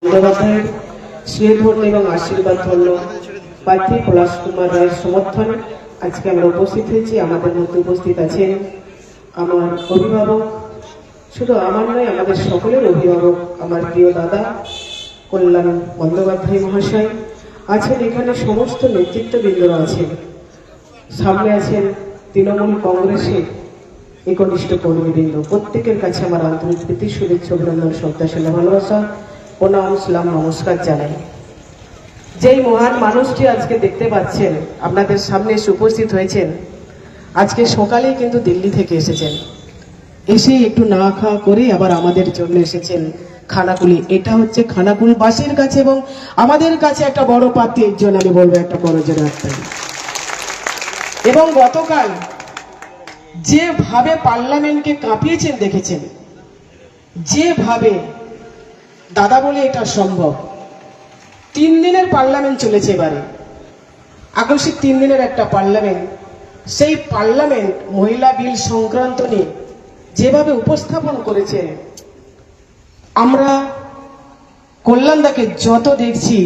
বন্দ্যোপাধ্যায়ের স্নেহধন্য এবং আশীর্বাদ ধন্য প্রার্থী পলাশ কুমার রায়ের সমর্থনে আজকে আমরা উপস্থিত হয়েছি। আমাদের মধ্যে উপস্থিত আছেন আমার অভিভাবক, শুধু আমার নয় আমাদের সকলের অভিভাবক, আমার প্রিয় দাদা কল্যাণ বন্দ্যোপাধ্যায় মহাশয় আছেন। এখানে সমস্ত নেতৃত্ববৃন্দরা আছেন। সামনে আছেন তৃণমূল কংগ্রেসের একনিষ্ঠ কর্মীবৃন্দ। প্রত্যেকের কাছে আমার আন্তরিক প্রীতি, শুভেচ্ছা, অভিনন্দন, শ্রদ্ধা, স্নেহ, ভালোবাসা, প্রণাম, সালাম, নমস্কার জানাই। যেই মহান মানুষটি আজকে দেখতে পাচ্ছেন আপনাদের সামনে এসে উপস্থিত হয়েছেন, আজকে সকালেই কিন্তু দিল্লি থেকে এসেছেন। এসে একটু না খাওয়া করে আবার আমাদের জন্য এসেছেন খানাকুলি। এটা হচ্ছে খানাকুলবাসীর কাছে এবং আমাদের কাছে একটা বড় প্রাপ্তি। এর জন্য আমি বলবো একটা বড় জোরে হাততালি। এবং গতকাল যেভাবে পার্লামেন্টকে কাঁপিয়েছেন দেখেছেন, যেভাবে দাদা বলে এটা সম্ভব। 3 দিনের পার্লামেন্ট চলেছে এবারে, আকস্মিক 3 দিনের একটা পার্লামেন্ট। সেই পার্লামেন্ট মহিলা বিল সংক্রান্ত নিয়ে যেভাবে উপস্থাপন করেছে, আমরা কল্যাণদাকে যত দেখছি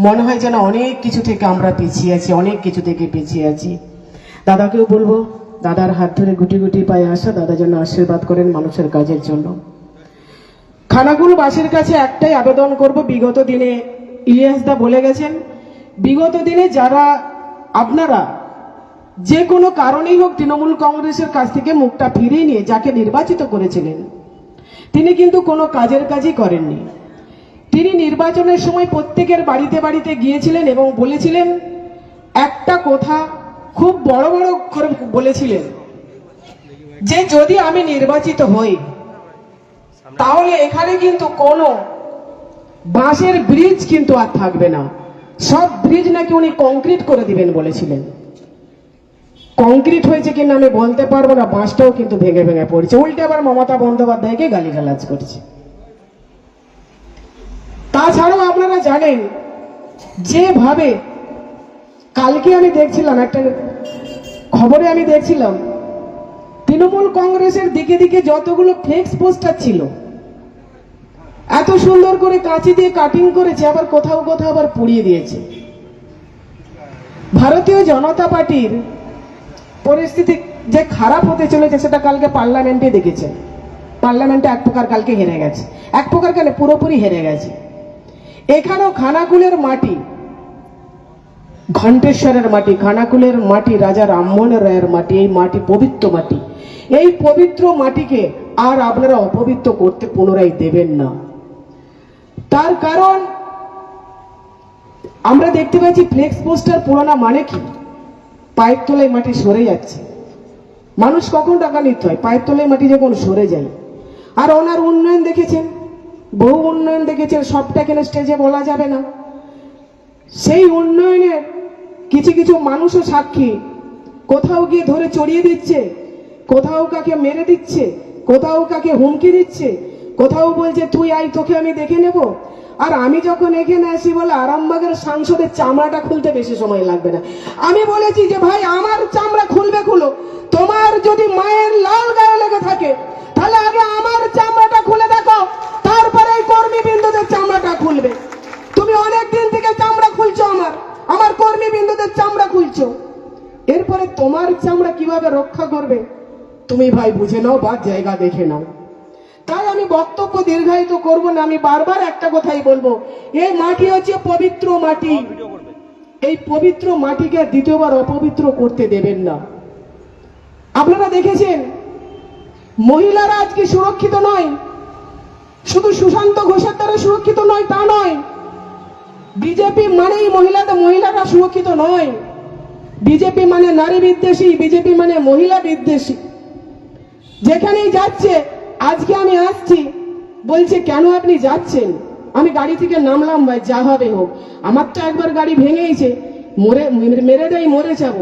মনে হয় যেন অনেক কিছু থেকে আমরা পিছিয়ে আছি, অনেক কিছু থেকে পিছিয়ে আছি। দাদাকেও বলবো, দাদার হাত ধরে গুটি গুটি পায়ে আসা, দাদা যেন আশীর্বাদ করেন মানুষের কাজের জন্য। খানাকুলবাসীর কাছে একটাই আবেদন করব, বিগত দিনে ইলিয়াসদা বলে গেছেন, বিগত দিনে যারা আপনারা যে কোনো কারণেই হোক তৃণমূল কংগ্রেসের কাছ থেকে মুখটা ফিরিয়ে নিয়ে যাকে নির্বাচিত করেছিলেন, তিনি কিন্তু কোনো কাজই করেননি। তিনি নির্বাচনের সময় প্রত্যেকের বাড়িতে বাড়িতে গিয়েছিলেন এবং বলেছিলেন একটা কথা, খুব বড় বড় করে বলেছিলেন যে যদি আমি নির্বাচিত হই তাহলে এখানে কিন্তু কোনো বাঁশের ব্রিজ কিন্তু আর থাকবে না, সব ব্রিজ নাকি উনি কংক্রিট করে দিবেন বলেছিলেন। কংক্রিট হয়েছে কিনা আমি বলতে পারবো না, বাঁশটাও কিন্তু ভেঙে ভেঙে পড়ছে। উল্টে আবার মমতা বন্দ্যোপাধ্যায়কে গালিগালাজ করছে। তাছাড়াও আপনারা জানেন যেভাবে কালকে আমি দেখছিলাম একটা খবরে, আমি দেখছিলাম তৃণমূল কংগ্রেসের দিকে দিকে যতগুলো ফ্লেক্স পোস্টার ছিল এত সুন্দর করে কাঁচি দিয়ে কাটিং করেছে, আবার কোথাও কোথাও আবার পুড়িয়ে দিয়েছে। ভারতীয় জনতা পার্টির পরিস্থিতি যে খারাপ হতে চলেছে সেটা কালকে পার্লামেন্টে দেখেছেন। পার্লামেন্টে এক প্রকার কালকে হেরে গেছে, এক প্রকার কেন পুরোপুরি হেরে গেছে। এখানেও খানাকুলের মাটি, ঘণ্টেশ্বরের মাটি, খানাকুলের মাটি, রাজা রামমোহন রায়ের মাটি, এই মাটি পবিত্র মাটি। এই পবিত্র মাটিকে আর আপনারা অপবিত্র করতে পুনরায় দেবেন না। তার কারণ আমরা দেখতে পাচ্ছি ফ্লেক্স পোস্টার পুরানা মানে কি, পায়ের তলায় মাটি সরে যাচ্ছে। মানুষ কখন টাকা নিতে হয়, পায়ের তলায় মাটি যখন সরে যায়। আর ওনার উন্নয়ন দেখেছেন, বহু উন্নয়ন দেখেছেন, সবটা কেন স্টেজে বলা যাবে না। সেই উন্নয়নের কিছু কিছু মানুষও সাক্ষী, কোথাও গিয়ে ধরে চড়িয়ে দিচ্ছে, কোথাও কাকে মেরে দিচ্ছে, কোথাও কাকে হুমকি দিচ্ছে, কোথাও বলছে তুই আই, তোকে আমি দেখে নেব। আর আমি যখন এখানে আসি বলে আরামবাগের সাংসদের চামড়াটা খুলতে বেশি সময় লাগবে না। আমি বলেছি যে ভাই আমার চামড়া খুলবে খুলো, তোমার যদি মায়ের লাল গায়ে লেগে থাকে তাহলে আগে আমার চামড়াটা খুলে দেখো, তারপরে এই কর্মীবৃন্দদের চামড়াটা খুলবে। তুমি অনেক দিন থেকে চামড়া খুলছো, আমার কর্মীবৃন্দদের চামড়া খুলছো, এরপরে তোমার চামড়া কিভাবে রক্ষা করবে তুমি ভাই বুঝে নাও বা জায়গা দেখে নাও। তাই আমি বক্তব্য দীর্ঘায়িত করব না, আমি বারবার একটা কথাই বলবো, এই মাটি হচ্ছে পবিত্র মাটি, এই পবিত্র মাটিকে দ্বিতীয়বার অপবিত্র করতে দেবেন না। আপনারা দেখেছেন মহিলারা আজকে সুরক্ষিত নয়, শুধু সুশান্ত ঘোষের দ্বারা সুরক্ষিত নয় তা নয়, বিজেপি মানেই মহিলারা সুরক্ষিত নয়। বিজেপি মানে নারী বিদ্বেষী, বিজেপি মানে মহিলা বিদ্বেষী। যেখানেই যাচ্ছে, আজকে আমি আসছি বলছে কেন আপনি যাচ্ছেন, আমি গাড়ি থেকে নামলাম, ভাই যা হবে হোক, আমার তো একবার গাড়ি ভেঙেইছে, মেরে দেয় মরে যাব।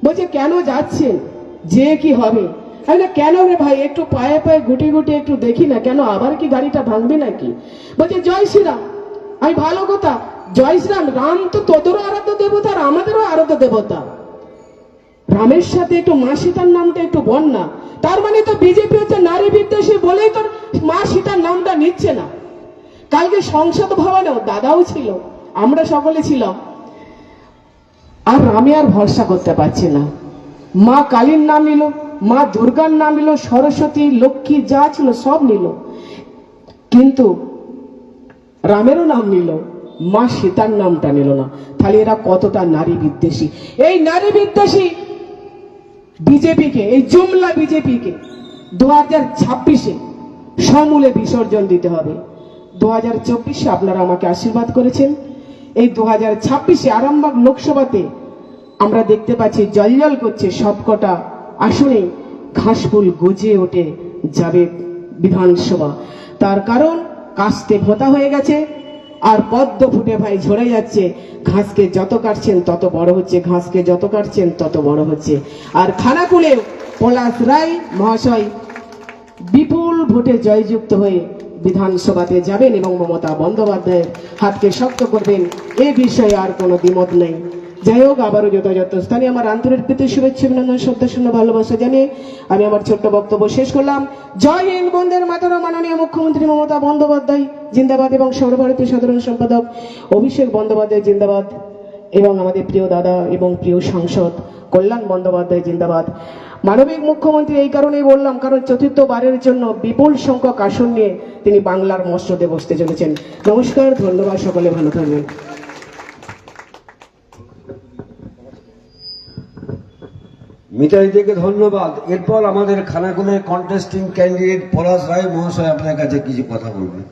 বলছে কেন যাচ্ছেন, যে কি হবে। আমি কেন রে ভাই, একটু পায়ে পায়ে গুটি গুটি একটু দেখি না, কেন আবার কি গাড়িটা ভাঙবে নাকি। বলছে জয় শ্রীরাম। আমি ভালো কথা, জয় শ্রীরাম, রাম তো তোদেরও আরাধ্য দেবতা আর আমাদেরও আরাধ্য দেবতা। রামের সাথে একটু মা সীতার নামটা একটু বল না। তার মানে তো বিজেপি হচ্ছে নারী বিদ্বেষী বলেই তোর মা সীতার নামটা নিচ্ছে না। কালকে সংসদ ভবনেও দাদাও ছিল, আমরা সকলে ছিলাম। আর আমি আর ভরসা করতে পারছি না। মা কালীর নাম নিল, মা দুর্গার নাম নিল, সরস্বতী, লক্ষ্মী যা ছিল সব নিল, কিন্তু রামেরও নাম নিল, মা সীতার নামটা নিল না। তাহলে এরা কতটা নারী বিদ্বেষী। এই নারী বিদ্বেষী বিজেপিকে, এই জুমলা বিজেপিকে 2026-এ সমূলে বিসর্জন দিতে হবে। 2024-এ আপনারা আমাকে আশীর্বাদ করেছেন, এই 2026-এ আরামবাগ লোকসভাতে আমরা দেখতে পাচ্ছি জলজল করছে, সবকটা আসনে ঘাসফুল গজিয়ে ওঠে যাবে বিধানসভা। তার কারণ কাস্তে ভোতা হয়ে গেছে, আর পদ্ম ফুটে ভাই ঝরে যাচ্ছে। ঘাসকে যত কাটছেন তত বড় হচ্ছে, ঘাসকে যত কাটছেন তত বড় হচ্ছে। আর খানাকুলে পলাশ রায় মহাশয় বিপুল ভোটে জয়যুক্ত হয়ে বিধানসভাতে যাবেন এবং মমতা বন্দ্যোপাধ্যায়ের হাতকে শক্ত করবেন, এ বিষয়ে আর কোনো দ্বিমত নেই। যাই হোক, আবারও যথাযথ স্থানে আমার আন্তরিক প্রীতি, শুভেচ্ছা, অভিনন্দন, শ্রদ্ধা শূন্য ভালোবাসা জানিয়ে আমি আমার ছোট্ট বক্তব্য শেষ করলাম। জয় হিন্দ, বন্দের মাতরম। মাননীয় মুখ্যমন্ত্রী মমতা বন্দ্যোপাধ্যায় জিন্দাবাদ এবং সর্বভারতীয় সাধারণ সম্পাদক অভিষেক বন্দ্যোপাধ্যায় জিন্দাবাদ এবং আমাদের প্রিয় দাদা এবং প্রিয় সাংসদ কল্যাণ বন্দ্যোপাধ্যায় জিন্দাবাদ। মানবিক মুখ্যমন্ত্রী এই কারণেই বললাম, কারণ চতুর্থবারের জন্য বিপুল সংখ্যক আসন নিয়ে তিনি বাংলার মসনদে বসতে চলেছেন। নমস্কার, ধন্যবাদ, সকলে ভালো থাকবেন। মিতালিদিকে ধন্যবাদ। এরপর আমাদের খানাকুলের কন্টেস্টিং ক্যান্ডিডেট পলাশ রায় মহাশয় আপনার কাছে কিছু কথা বলবেন।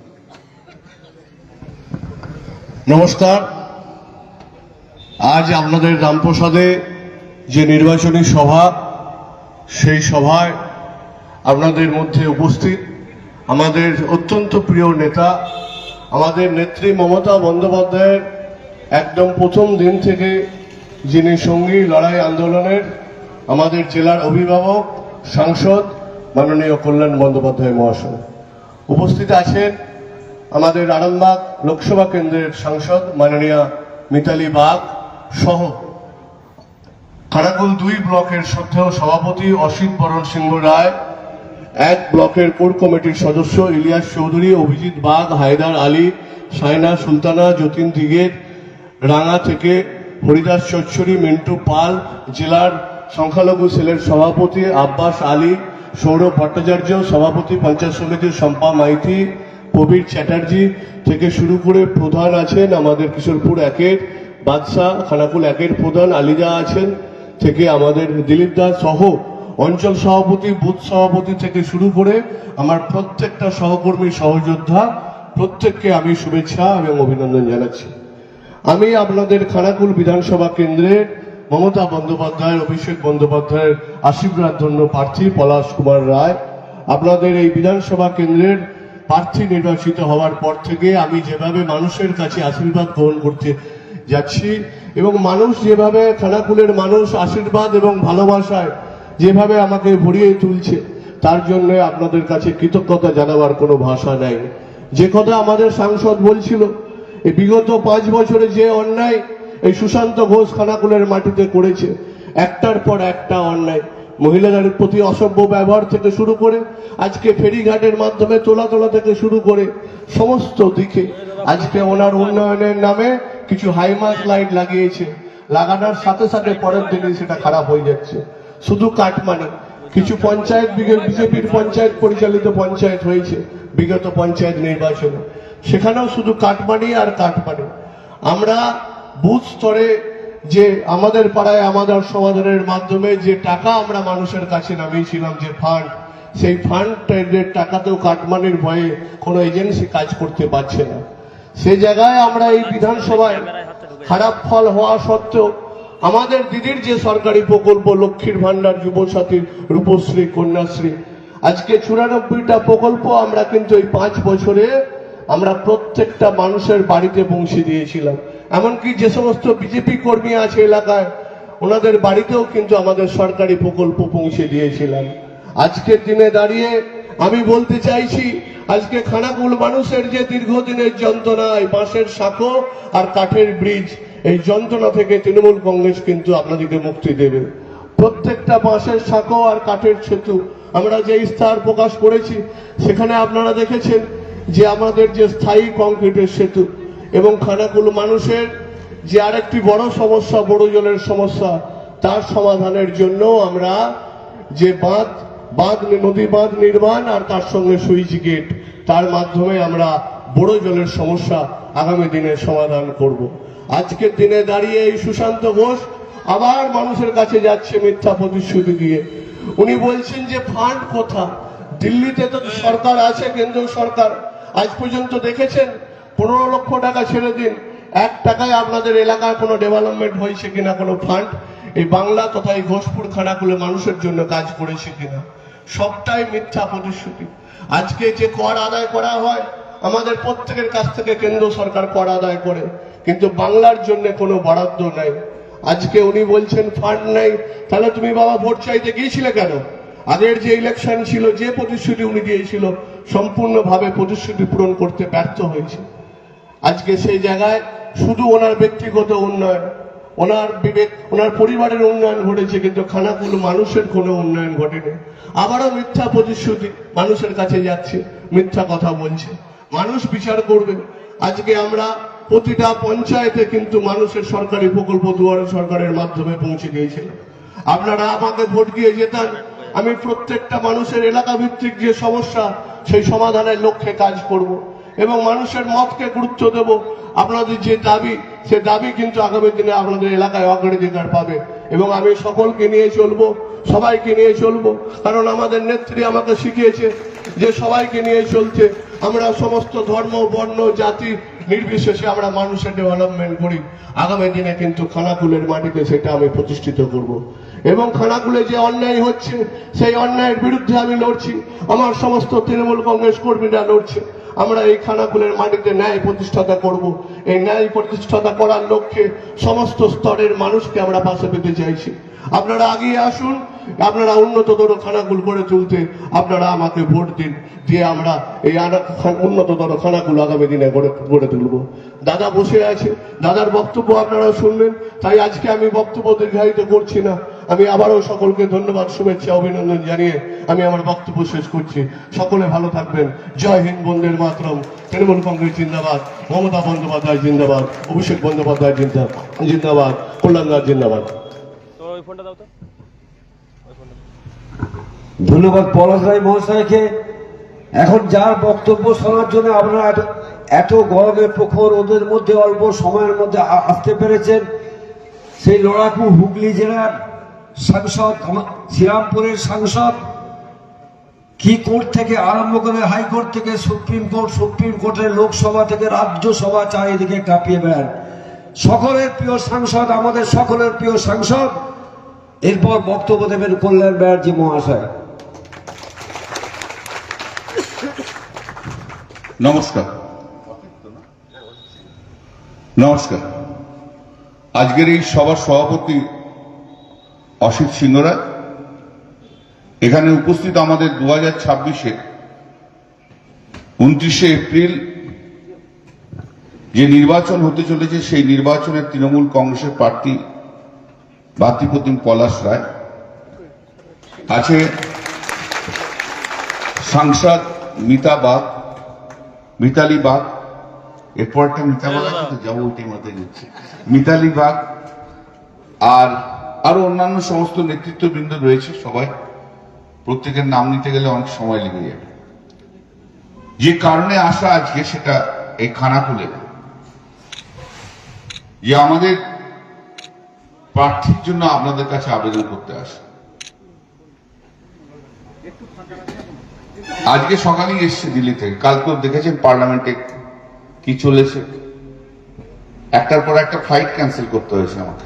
নমস্কার। আজ আপনাদের রামপ্রসাদে যে নির্বাচনী সভা, সেই সভায় আপনাদের মধ্যে উপস্থিত আমাদের অত্যন্ত প্রিয় নেতা, আমাদের নেত্রী মমতা বন্দ্যোপাধ্যায়ের একদম প্রথম দিন থেকে যিনি সঙ্গী লড়াই আন্দোলনের আমাদের জেলার অভিভাবক সাংসদ মাননীয় কল্যাণ বন্দ্যোপাধ্যায় মহাশয় উপস্থিত আছেন। আমাদের আরামবাগ লোকসভা কেন্দ্রের সাংসদ মাননীয়া মিতালি বাগ সহ খানাকুল 2 ব্লকের শ্রদ্ধেয় সভাপতি অসিত বরণ সিংহ রায়, 1 ব্লকের কোর কমিটির সদস্য ইলিয়াস চৌধুরী, অভিজিৎ বাগ, হায়দার আলী, সাইনা সুলতানা, যতীন দিগের, রাঙা থেকে হরিদাস চচ্চড়ি, মিন্টু পাল, জেলার সংখ্যালঘু সেলের সভাপতি আব্বাস আলী, সৌরভ ভট্টাচার্য সভাপতি পঞ্চায়েত সমিতির শম্পা মাইতি, প্রবীর চ্যাটার্জি থেকে শুরু করে প্রধান আছেন আমাদের কিশোরপুর 1-এর বাদশাহ, খানাকুল 1-এর প্রধান আলিদা আছেন থেকে আমাদের দিলীপ দাস সহ অঞ্চল সভাপতি, বুথ সভাপতি থেকে শুরু করে আমার প্রত্যেকটা সহকর্মী সহযোদ্ধা প্রত্যেককে আমি শুভেচ্ছা এবং অভিনন্দন জানাচ্ছি। আমি আপনাদের খানাকুল বিধানসভা কেন্দ্রের মমতা বন্দ্যোপাধ্যায়ের, অভিষেক বন্দ্যোপাধ্যায়ের আশীর্বাদ ধন্য প্রার্থী পলাশ কুমার রায়। আপনাদের এই বিধানসভা কেন্দ্রের প্রার্থী নির্বাচিত হওয়ার পর থেকে আমি যেভাবে মানুষের কাছে আশীর্বাদ গ্রহণ করতে যাচ্ছি এবং মানুষ যেভাবে, খানাকুলের মানুষ আশীর্বাদ এবং ভালোবাসায় যেভাবে আমাকে ভরিয়ে তুলছে, তার জন্য আপনাদের কাছে কৃতজ্ঞতা জানাবার কোনো ভাষা নেই। যে কথা আমাদের সাংসদ বলছিল, এই বিগত 5 বছরে যে অন্যায় এই সুশান্ত ঘোষ খানাকুলের মাটিতে করেছে, একটার পর একটা অন্যায়, মহিলাদের প্রতি অসভ্য ব্যবহার থেকে শুরু করে আজকে ফেরিঘাটের মাধ্যমে তোলা থেকে শুরু করে সমস্ত দিকে আজকে ওনার উন্নয়নের নামে কিছু হাইমাস লাইট লাগিয়েছে, লাগানোর সাথে সাথে পরের দিনে সেটা খারাপ হয়ে যাচ্ছে। শুধু কাটমানি কিছু পঞ্চায়েত, বিজেপির পঞ্চায়েত পরিচালিত পঞ্চায়েত হয়েছে বিগত পঞ্চায়েত নির্বাচনে, সেখানেও শুধু কাটমানি আর কাটমানি। আমরা বুথ স্তরে যে আমাদের পাড়ায় আমাদের সমাধানের মাধ্যমে যে টাকা আমরা মানুষের কাছে নামিয়েছিলাম, যে ফান্ড, সেই ফান্ডের টাকাতেও কাটমানির ভয়ে কোনো এজেন্সি কাজ করতে পারছে না। সে জায়গায় আমরা এই বিধানসভায় খারাপ ফল হওয়া সত্ত্বেও আমাদের দিদির যে সরকারি প্রকল্প লক্ষ্মীর ভান্ডার, যুবসাথীর, রূপশ্রী, কন্যাশ্রী, আজকে 94টা প্রকল্প আমরা কিন্তু এই 5 বছরে আমরা প্রত্যেকটা মানুষের বাড়িতে পৌঁছে দিয়েছিলাম। এমনকি যে সমস্ত বিজেপি কর্মী আছে এলাকায়, ওনাদের বাড়িতেও কিন্তু আমাদের সরকারি প্রকল্প পৌঁছে দিয়েছিলাম। আজকের দিনে দাঁড়িয়ে আমি বলতে চাইছি, আজকে খানাকুল মানুষের যে দীর্ঘদিনের যন্ত্রণা, এই বাঁশের সাঁকো আর কাঠের ব্রিজ, এই যন্ত্রণা থেকে তৃণমূল কংগ্রেস কিন্তু আপনাদেরকে মুক্তি দেবে। প্রত্যেকটা বাঁশের সাঁকো আর কাঠের সেতু আমরা যে ইস্তাহার প্রকাশ করেছি, সেখানে আপনারা দেখেছেন যে আমাদের যে স্থায়ী কংক্রিটের সেতু এবং খানাকুল মানুষের যে আরেকটি বড় সমস্যা, বড় জলের সমস্যা, তার সমাধানের জন্য আমরা যে নদী বাঁধ নির্মাণ আর তার সঙ্গে সুইচ গেট, তার মাধ্যমে আমরা বড় জলের সমস্যা আগামী দিনে সমাধান করব। আজকের দিনে দাঁড়িয়ে এই সুশান্ত ঘোষ আবার মানুষের কাছে যাচ্ছে মিথ্যা প্রতিশ্রুতি দিয়ে। উনি বলছেন যে ফান্ড কোথা, দিল্লিতে তো সরকার আছে, কেন্দ্রীয় সরকার। আজ পর্যন্ত দেখেছেন 15 লক্ষ টাকা ছেড়ে দিন, 1 টাকায় আপনাদের এলাকার কোনো ডেভেলপমেন্ট হয়েছে কিনা, কোনো ফান্ড এই বাংলা তথা এই ঘোষপুর খানাকুলে মানুষের জন্য কাজ করেছে কিনা? সবটাই মিথ্যা প্রতিশ্রুতি। আজকে যে কর আদায় করা হয়, আমাদের প্রত্যেকের কাছ থেকে কেন্দ্র সরকার কর আদায় করে, কিন্তু বাংলার জন্য কোনো বরাদ্দ নাই। আজকে উনি বলছেন ফান্ড নাই, তাহলে তুমি বাবা ভোট চাইতে গিয়েছিলে কেন? আগের যে ইলেকশন ছিল, যে প্রতিশ্রুতি উনি দিয়েছিল, সম্পূর্ণভাবে প্রতিশ্রুতি পূরণ করতে ব্যর্থ হয়েছে। আজকে সেই জায়গায় শুধু ওনার ব্যক্তিগত উন্নয়ন, ওনার বিবেক, ওনার পরিবারের উন্নয়ন ঘটেছে, কিন্তু খানাকুল মানুষের কোনো উন্নয়ন ঘটেনি। আবারও মিথ্যা প্রতিশ্রুতি, মানুষের কাছে যাচ্ছে, মিথ্যা কথা বলছে। মানুষ বিচার করবে। আজকে আমরা প্রতিটা পঞ্চায়েতে কিন্তু মানুষের সরকারি প্রকল্প দুয়ারে সরকারের মাধ্যমে পৌঁছে দিয়েছিলাম। আপনারা আমাকে ভোট দিয়ে যেতাম, আমি প্রত্যেকটা মানুষের এলাকা ভিত্তিক যে সমস্যা, সেই সমাধানের লক্ষ্যে কাজ করব এবং মানুষের মতকে গুরুত্ব দেব। আপনাদের যে দাবি, সে দাবি কিন্তু আগামী দিনে আপনাদের এলাকায় অগ্রাধিকার পাবে এবং আমি সকলকে নিয়ে চলবো, সবাইকে নিয়ে চলবো, কারণ আমাদের নেত্রী আমাকে শিখিয়েছে যে সবাইকে নিয়ে চলতে। আমরা সমস্ত ধর্ম, বর্ণ, জাতি নির্বিশেষে আমরা মানুষের ডেভেলপমেন্ট করি। আগামী দিনে কিন্তু খানাকুলের মাটিতে সেটা আমি প্রতিষ্ঠিত করব এবং খানাকুলে যে অন্যায় হচ্ছে, সেই অন্যায়ের বিরুদ্ধে আমি লড়ছি, আমার সমস্ত তৃণমূল কংগ্রেস কর্মীরা লড়ছে। আমরা এই খানাকুলের মাটিতে ন্যায় প্রতিষ্ঠাতা করব। এই ন্যায় প্রতিষ্ঠাতা করার লক্ষ্যে সমস্ত স্তরের মানুষকে আমরা পাশে পেতে চাইছি। আপনারা এগিয়ে আসুন, আপনারা উন্নততর খানাকুল গড়ে তুলতে আপনারা আমাকে ভোট দিন, দিয়ে আমরা এই উন্নততর খানাকুল আগামী দিনে গড়ে তুলব। দাদা বসে আছে, দাদার বক্তব্য আপনারা শুনলেন, তাই আজকে আমি বক্তব্য দীর্ঘায়িত করছি না। আমি আবারও সকলকে ধন্যবাদ, শুভেচ্ছা, অভিনন্দন জানিয়ে আমি আমার বক্তব্য শেষ করছি। সকলে ভালো থাকবেন। জয় হিন্দ, বন্দের মাতরম। তৃণমূল কংগ্রেস জিন্দাবাদ, মমতা বন্দ্যোপাধ্যায় জিন্দাবাদ, অভিষেক বন্দ্যোপাধ্যায় জিন্দাবাদ, কল্যাণদার জিন্দাবাদ। ধন্যবাদ পলাশ রায় মহাশয়কে। এখন যার বক্তব্য শোনার জন্য আপনারা এত গরমের প্রখর রোদের মধ্যে অল্প সময়ের মধ্যে আসতে পেরেছেন, সেই লড়াকু হুগলি জেলার সাংসদ, শ্রীরামপুরের সাংসদ, কি কোর্ট থেকে আরম্ভ করে হাইকোর্ট থেকে সুপ্রিম কোর্টের লোকসভা থেকে রাজ্যসভা চারিদিকে কাঁপিয়ে বেড়ান, সকলের প্রিয় সাংসদ, আমাদের সকলের প্রিয় সাংসদ। এরপর বক্তব্য দেবেন কল্যাণ ব্যানার্জি মহাশয়। নমস্কার। আজকের এই সভার সভাপতি অসিত সিংহ রায়, এখানে উপস্থিত আমাদের 2026-এ 29শে এপ্রিল যে নির্বাচন হতে চলেছে, সেই নির্বাচনের তৃণমূল কংগ্রেসের প্রার্থী ভাতৃপ্রতিম পলাশ রায় আছে, সাংসদ মিতালি বাগ, এরপর একটা মিতা বাগ আছে তো, যাবো ওইটাই মাথায় নিচ্ছে, মিতালি বাগ, আর আরো অন্যান্য সমস্ত নেতৃত্ববৃন্দ রয়েছে। সবাই প্রত্যেকের নাম নিতে গেলে অনেক সময় লেগে যাবে। যে কারণে আসা আজকে, সেটা এই খানাকুলে যে আমাদের প্রার্থীর জন্য আপনাদের কাছে আবেদন করতে আসে। আজকে সকালেই এসছে দিল্লি থেকে, কালকেও দেখেছেন পার্লামেন্টে কি চলেছে, একটার পর একটা ফ্লাইট ক্যান্সেল করতে হয়েছে আমাকে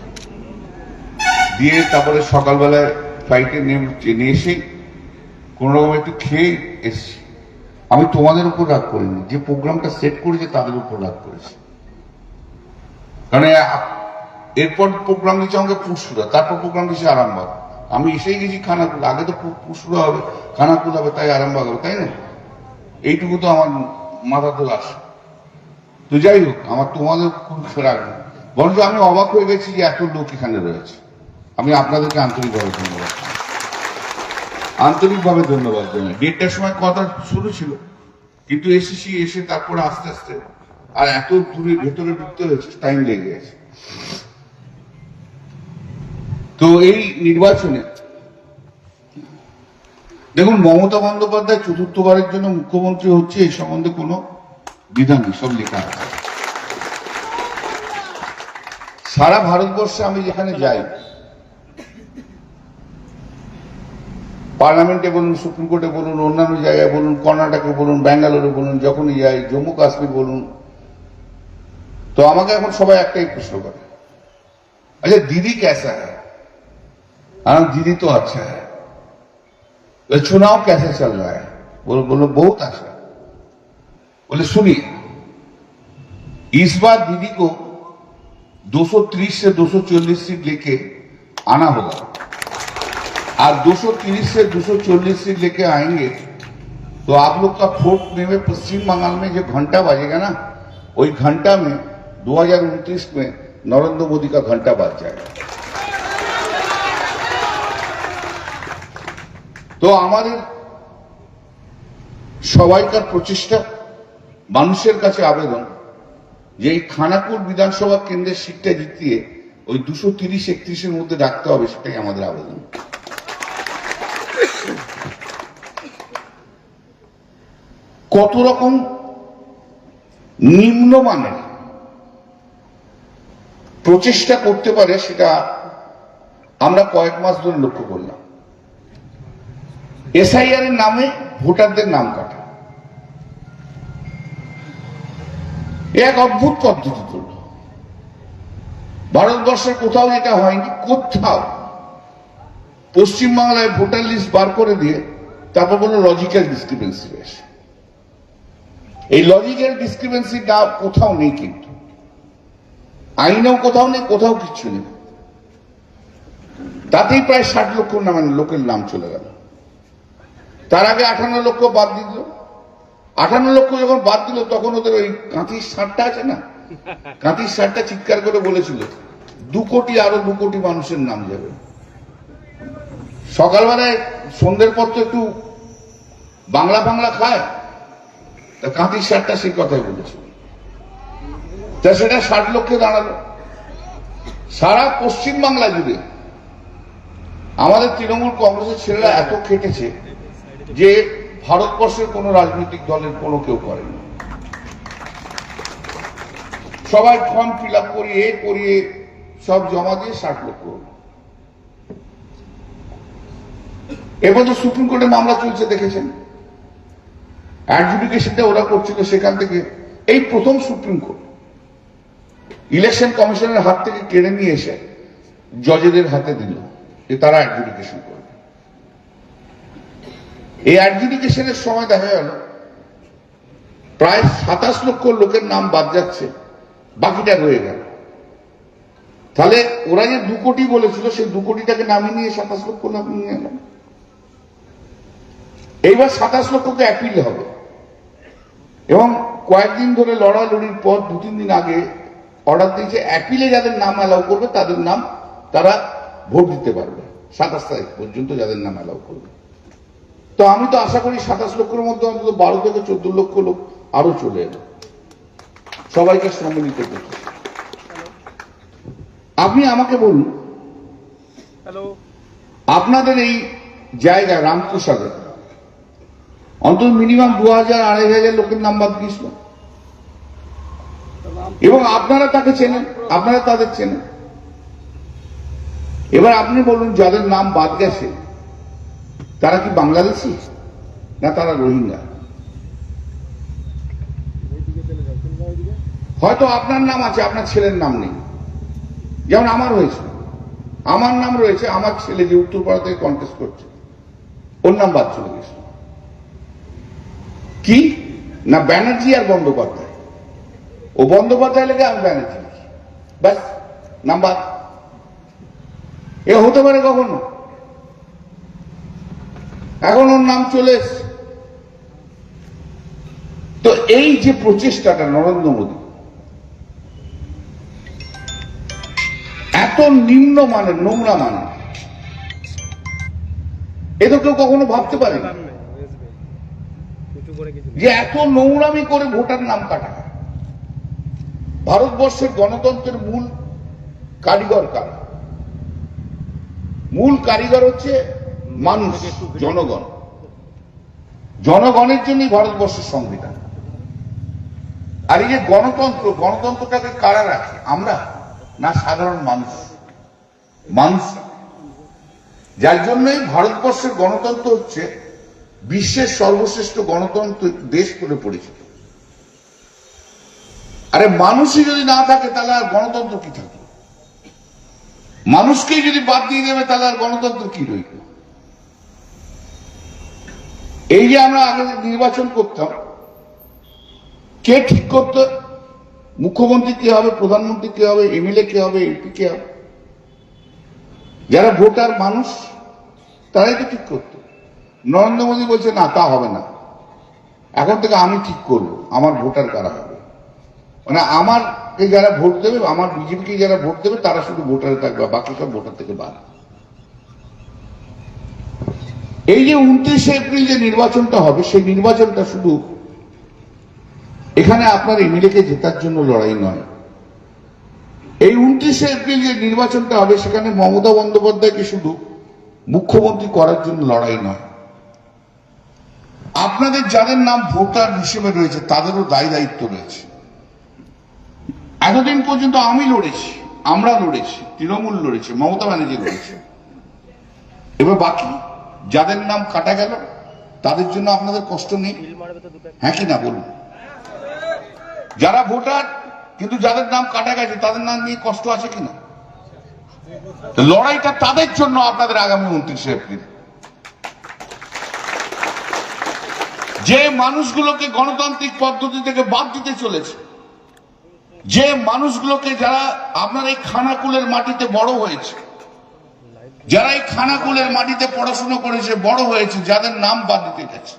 দিয়ে। তারপরে সকালবেলায় ফ্লাইটে নেমে এসেই কোন রকম একটু খেয়ে এসছি। আমি তোমাদের উপর রাগ করিনি, যে প্রোগ্রামটা সেট করেছে তাদের উপর রাগ করেছি। কারণ এরপর প্রোগ্রাম দিচ্ছে আমাকে পুরসুরা, তারপর প্রোগ্রাম দিচ্ছে আরামবাগ। আমি এসেই গেছি খানাকুল, আগে তো পুরসুরা হবে, খানাকুল হবে, তাই আরামবাগ হবে, তাই না? এইটুকু তো আমার মাথাতে আসে। তো যাই হোক, আমার তোমাদের খুব রাগ নেই, বরঞ্চ আমি অবাক হয়ে গেছি যে এত লোক এখানে রয়েছে। আমি আপনাদেরকে আন্তরিকভাবে ধন্যবাদ জানাই। 1:30টার সময় কথা শুরু ছিল, কিন্তু এসেছি, এসে তারপরে আস্তে আস্তে আর এত দূরে ভেতরে ঢুকতে হয়েছে, টাইম লেগে গেছে। তো এই নির্বাচনে দেখুন, মমতা বন্দ্যোপাধ্যায় চতুর্থবারের জন্য মুখ্যমন্ত্রী হচ্ছে, এই সম্বন্ধে কোনো বিধান নেই, সব লেখা আছে। সারা ভারতবর্ষে আমি যেখানে যাই, পার্লামেন্টে বলুন, সুপ্রিম কোর্টে বলুন, অন্যান্য জায়গায় বলুন, কর্ণাটকে বলুন, ব্যাঙ্গালোরে বলুন, যখনই যাই, জম্মু কাশ্মীর বলুন, তো আমাকে এখন সবাই একটাই প্রশ্ন করে, আচ্ছা দিদি कैसा है? दीदी तो अच्छा है। चुनाव कैसे चल रहा है? बोलो बहुत अच्छा। बोले सुनिए, इस बार दीदी को 230 से 240 सीट लेके आना होगा, और 230 से 240 सीट लेके आएंगे तो आप लोग का 4 मई में पश्चिम बंगाल में जो घंटा बजेगा ना, वही घंटा में 2029 में नरेंद्र मोदी का घंटा बज जाएगा। তো আমাদের সবাইকার প্রচেষ্টা, মানুষের কাছে আবেদন যে এই খানাকুল বিধানসভা কেন্দ্রের সিটটা জিতিয়ে ওই 230-31-এর মধ্যে রাখতে হবে, সেটাই আমাদের আবেদন। কত রকম নিম্নমানের প্রচেষ্টা করতে পারে সেটা আমরা কয়েক মাস ধরে লক্ষ্য করলাম। এসআইআর এর নামে ভোটারদের নাম কাটা এক অদ্ভুত পদ্ধতি চলল ভারতবর্ষের কোথাও, এটা হয়নি কোথাও। পশ্চিমবাংলায় ভোটার লিস্ট বার করে দিয়ে তারপর বলল লজিক্যাল ডিসক্রিপেন্সি রয়েছে। এই লজিক্যাল ডিসক্রিপেন্সিটা কোথাও নেই, কিন্তু আইনেও কোথাও নেই, কোথাও কিচ্ছু নেই। তাতেই প্রায় 60 লক্ষ লোকের নাম চলে গেল। তার আগে 58 লক্ষ বাদ দিল। 58 লক্ষ যখন বাদ দিল, তখন ওদের ওই কাঁথির ষাঁড়টা আছে না, কাঁথির ষাঁড়টা চিৎকার করে বলেছিল 2 কোটি, আরো 2 কোটি মানুষের নাম যাবে। সকালবেলায় সন্ধ্যের পর তো একটু বাংলা খায়, তা কাঁথির ষাঁড়টা সেই কথাই বলেছিল। তা সেটা 60 লক্ষে দাঁড়ালো। সারা পশ্চিম বাংলা জুড়ে আমাদের তৃণমূল কংগ্রেসের ছেলেরা এত খেটেছে যে ভারতবর্ষের কোন রাজনৈতিক দলের কোনো কেউ করেনি। সবাই ফর্ম ফিল আপ করিয়ে সব জমা দিয়ে 60 লক্ষ। এবার তো সুপ্রিম কোর্টে মামলা চলছে, দেখেছেন। অ্যাডজুডিকেশনটা ওরা করছিল, সেখান থেকে এই প্রথম সুপ্রিম কোর্ট ইলেকশন কমিশনের হাত থেকে কেড়ে নিয়ে এসে জজেদের হাতে দিল যে তারা অ্যাডজুডিকেশন করবে। এই অ্যাডজুডিকেশনের সময় দেখা গেল প্রায় 27 লক্ষ লোকের নাম বাদ যাচ্ছে, বাকিটা রয়ে গেল। তাহলে ওরা যে 2 কোটি বলেছিল, সেই 2 কোটিটাকে নামিয়ে নিয়ে 27 লক্ষ নাম নিয়ে এলাম। এইবার 27 লক্ষকে অ্যাপিল হবে, এবং কয়েকদিন ধরে লড়ালড়ির পর 2-3 দিন আগে অর্ডার দিয়েছে অ্যাপিলে যাদের নাম অ্যালাউ করবে তাদের নাম তারা ভোট দিতে পারবে 27 তারিখ পর্যন্ত, যাদের নাম অ্যালাউ করবে। তো আমি তো আশা করি 27 লক্ষের মধ্যে অন্তত 12 থেকে 14 লক্ষ লোক আরো চলে এলো, সবাইকে সম্মিলিত করতে। আপনি আমাকে বলুন, আপনাদের এই জায়গায় রামপ্রসাদে অন্তত মিনিমাম 2000-2500 লোকের নাম বাদ দিয়েছিল, এবং আপনারা তাকে চেনেন, আপনারা তাদের চেনেন। এবার আপনি বলুন, যাদের নাম বাদ গেছে তারা কি বাংলাদেশি না তারা রোহিঙ্গা? হয়তো আপনার নাম আছে, আপনার ছেলের নাম নেই। যেমন আমার হয়েছে, আমার নাম রয়েছে, আমার ছেলে যে উত্তরপাড়া থেকে কন্টেস্ট করছে ওর নাম বাদ চলে গেছে। কি না ব্যানার্জি আর বন্দ্যোপাধ্যায়, ও বন্দ্যোপাধ্যায় লেগে আমি ব্যানার্জি লিখি, ব্যাস নাম বাদ। এ হতে পারে কখনো? এখন ওর নাম চলে এসছে। তো এই যে প্রচেষ্টাটা নরেন্দ্র মোদী, এত নিম্ন মানের, নোংরা মানের, এ তো কেউ কখনো ভাবতে পারেনি। যে এত নোংরামি করে ভোটার নাম কাটা হয়। ভারতবর্ষের গণতন্ত্রের মূল কারিগর কারা? মূল কারিগর হচ্ছে মানুষ, জনগণ। জনগণের জন্যই ভারতবর্ষের সংবিধান। আর এই যে গণতন্ত্র, গণতন্ত্রটাকে কারা রাখে? আমরা না সাধারণ মানুষ? মানুষ। যার জন্যই ভারতবর্ষের গণতন্ত্র হচ্ছে বিশ্বের সর্বশ্রেষ্ঠ গণতন্ত্র দেশ বলে পরিচিত। আরে মানুষই যদি না থাকে তাহলে আর গণতন্ত্র কি থাকে? মানুষকেই যদি বাদ দিয়ে দেবে তাহলে আর গণতন্ত্র কি রইল? এই যে আমরা আগে নির্বাচন করতাম, কে ঠিক করত? মুখ্যমন্ত্রী কে হবে, প্রধানমন্ত্রী কে হবে, এমএলএ কে হবে, এমপি কে হবে? যারা ভোটার মানুষ তারাই তো ঠিক করতো। নরেন্দ্র মোদী বলছে না, তা হবে না, এখন থেকে আমি ঠিক করব আমার ভোটার কারা হবে। মানে আমারকে যারা ভোট দেবে, আমার বিজেপিকে যারা ভোট দেবে তারা শুধু ভোটারে থাকবে, বাকি সব ভোটার থেকে বাদ। এই যে 29শে এপ্রিল যে নির্বাচনটা হবে, সেই নির্বাচনটা শুধু এখানে আপনার এমএলএকে জেতার জন্য লড়াই নয়। এই 29শে এপ্রিল যে নির্বাচনটা হবে সেখানে মমতা বন্দ্যোপাধ্যায়কে শুধু মুখ্যমন্ত্রী করার জন্য লড়াই নয়, আপনাদের যাদের নাম ভোটার হিসেবে রয়েছে তাদেরও দায় দায়িত্ব রয়েছে। এতদিন পর্যন্ত আমি লড়েছি, আমরা লড়েছি, তৃণমূল লড়েছে, মমতা ব্যানার্জি লড়েছে। এবার বাকি যাদের নাম কাটা গেল তাদের জন্য আপনাদের কষ্ট নেই? হ্যাঁ কি না বলুন? যারা ভোটার কিন্তু যাদের নাম কাটা গেছে তাদের নাম নিয়ে কষ্ট আছে কিনা? লড়াইটা তাদের জন্য আপনাদের আগামী 29শে এপ্রিল। যে মানুষগুলোকে গণতান্ত্রিক পদ্ধতি থেকে বাদ দিতে চলেছে, যে মানুষগুলোকে যারা আপনার এই খানাকুলের মাটিতে বড় হয়েছে, যারা এই খানাকুলের মাটিতে পড়াশোনা করেছে, বড় হয়েছে, যাদের নাম বাদ দিতে গেছে,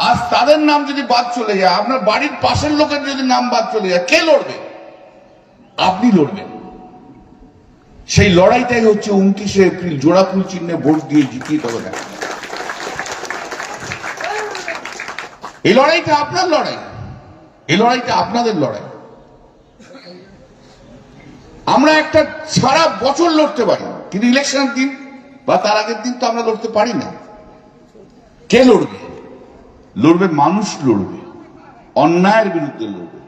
আজ তাদের নাম যদি বাদ চলে যায়, আপনার বাড়ির পাশের লোকের যদি নাম বাদ চলে যায়, কে লড়বে? আপনি লড়বেন। সেই লড়াইটাই হচ্ছে 29শে এপ্রিল জোড়াফুল চিহ্নে ভোট দিয়ে জিতিয়ে তবে দেখা। এই লড়াইটা আপনার লড়াই, এই লড়াইটা আপনাদের লড়াই। আমরা একটা সারা বছর লড়তে পারি, কিন্তু ইলেকশনের দিন বা তার আগের দিন তো আমরা লড়তে পারি না। কে লড়বে? লড়বে মানুষ, লড়বে অন্যায়ের বিরুদ্ধে, লড়বে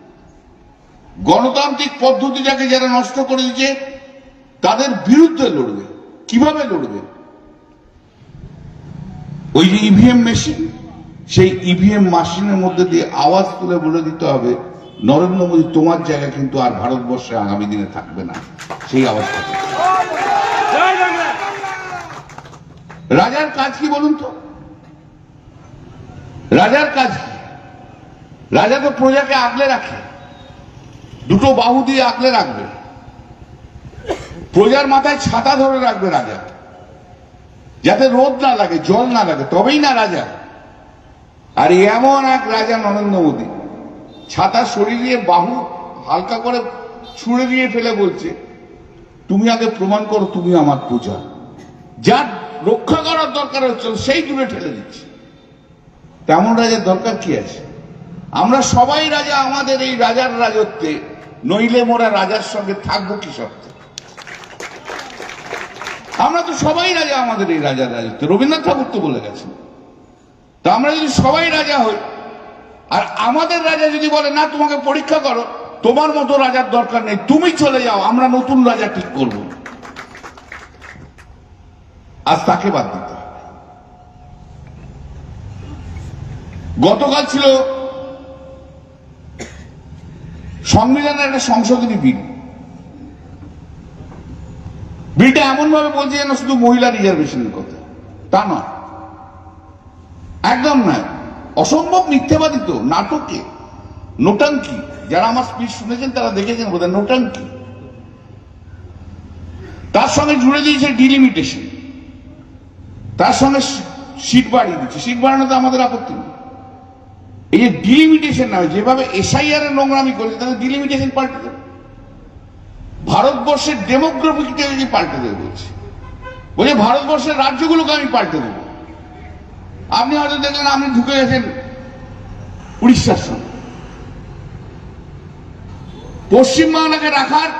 গণতান্ত্রিক পদ্ধতিটাকে যারা নষ্ট করে দিচ্ছে তাদের বিরুদ্ধে লড়বে। কিভাবে লড়বে? ওই যে ইভিএম মেশিন, সেই ইভিএম মেশিনের মধ্যে দিয়ে আওয়াজ তুলে বলে দিতে হবে, নরেন্দ্র মোদী তোমার জায়গা কিন্তু আর ভারতবর্ষে আগামী দিনে থাকবে না। সেই আওয়াজ থাকে। রাজার কাজ কি বলুন তো? রাজার কাজ কি? রাজা তো প্রজাকে আগলে রাখে, দুটো বাহু দিয়ে আগলে রাখবে, প্রজার মাথায় ছাতা ধরে রাখবে রাজা, যাতে রোদ না লাগে, জল না লাগে, তবেই না রাজা। আর এমন এক রাজা নরেন্দ্র মোদী, ছাতা সরিয়ে দিয়ে বাহু হালকা করে ছুঁড়ে দিয়ে ফেলে বলছে, তুমি আগে প্রমাণ করো তুমি আমার প্রজা। যার রক্ষা করার দরকার হচ্ছে সেই দূরে ঠেলে দিচ্ছে। তেমন রাজার দরকার কি আছে? আমরা সবাই রাজা আমাদের এই রাজার রাজত্বে, নইলে মোরা রাজার সঙ্গে থাকবো কি সত্ত্বে? আমরা তো সবাই রাজা আমাদের এই রাজার রাজত্বে, রবীন্দ্রনাথ ঠাকুর তো বলে গেছেন। তা আমরা যদি সবাই রাজা হই, আর আমাদের রাজা যদি বলে না তোমাকে পরীক্ষা করো, তোমার মতো রাজার দরকার নেই, তুমি চলে যাও, আমরা নতুন রাজা ঠিক করব, আজ তাকে বাদ দিতে হবে। গতকাল ছিল সংবিধানের একটা সংশোধনী বিল। বিলটা এমন ভাবে বলছে যেন শুধু মহিলা রিজার্ভেশনের কথা, তা নয়, একদম নয়। অসম্ভব মিথ্যাবাদী তো, নাটকে নোটাঙ্কি। যারা আমার স্পিচ শুনেছেন তারা দেখেছেন বোধহয়, নোটাঙ্কি। তার সঙ্গে জুড়ে দিয়েছে ডিলিমিটেশন, তার সঙ্গে সিট বাড়িয়ে দিচ্ছে। সিট বাড়ানোতে আমাদের আপত্তি নেই। এই যে ডিলিমিটেশন নয়, যেভাবে এসআইআর এর নোংরামি করেছে তাহলে ডিলিমিটেশন পাল্টে দেবে। ভারতবর্ষের ডেমোগ্রাফিকটাকে পাল্টে দেবে বলছে, বলছে ভারতবর্ষের রাজ্যগুলোকে আমি পাল্টে দেবো। আপনি হয়তো দেখলেন আপনি ঢুকে গেছেন উড়িষ্যার সঙ্গে। পশ্চিমবাংলাকে রাখার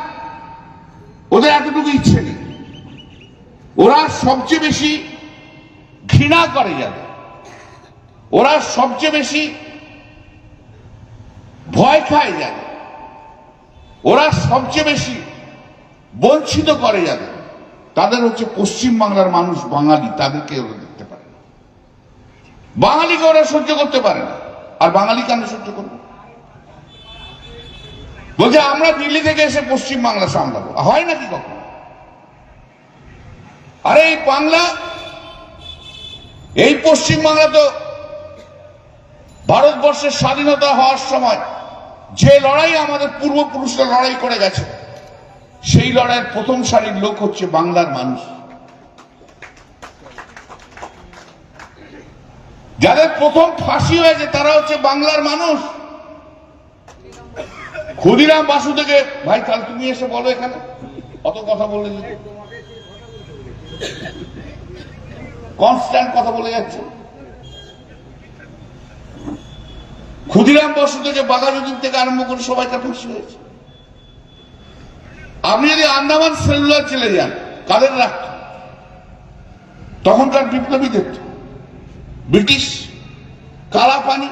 ওদের এতটুকু ইচ্ছে নেই। ওরা সবচেয়ে বেশি ঘৃণা করে যাবে, ওরা সবচেয়ে বেশি ভয় খায় যাবে, ওরা সবচেয়ে বেশি বঞ্চিত করে যাবে, তাদের হচ্ছে পশ্চিমবাংলার মানুষ, বাঙালি। তাদেরকে ওরা দেখতে পারে না, বাঙালিকে ওরা সহ্য করতে পারে না। আর বাঙালি কেন সহ্য করবে? বলছে আমরা দিল্লি থেকে এসে পশ্চিমবাংলা সামলাবো। হয় নাকি কখনো? আরে এই বাংলা, এই পশ্চিমবাংলা তো ভারতবর্ষের স্বাধীনতা হওয়ার সময় যে লড়াই আমাদের পূর্বপুরুষরা লড়াই করে গেছে, সেই লড়াইয়ের প্রথম সারির লোক হচ্ছে বাংলার মানুষ। যাদের প্রথম ফাঁসি হয়েছে তারা হচ্ছে বাংলার মানুষ। ক্ষুদিরাম বাসু থেকে, ভাই তাহলে তুমি এসে বলো এখানে, অত কথা বললে কনস্ট্যান্ট কথা বলে যাচ্ছে। ক্ষুদিরাম বসু থেকে, বাঘাযতীন থেকে আরম্ভ করে সবাই তার ফাঁসি হয়েছে। আপনি যদি আন্দামান সেলুলার চলে যান, কাদের রাখত? তখনকার বিপ্লবীদের, ব্রিটিশ কালা পানি।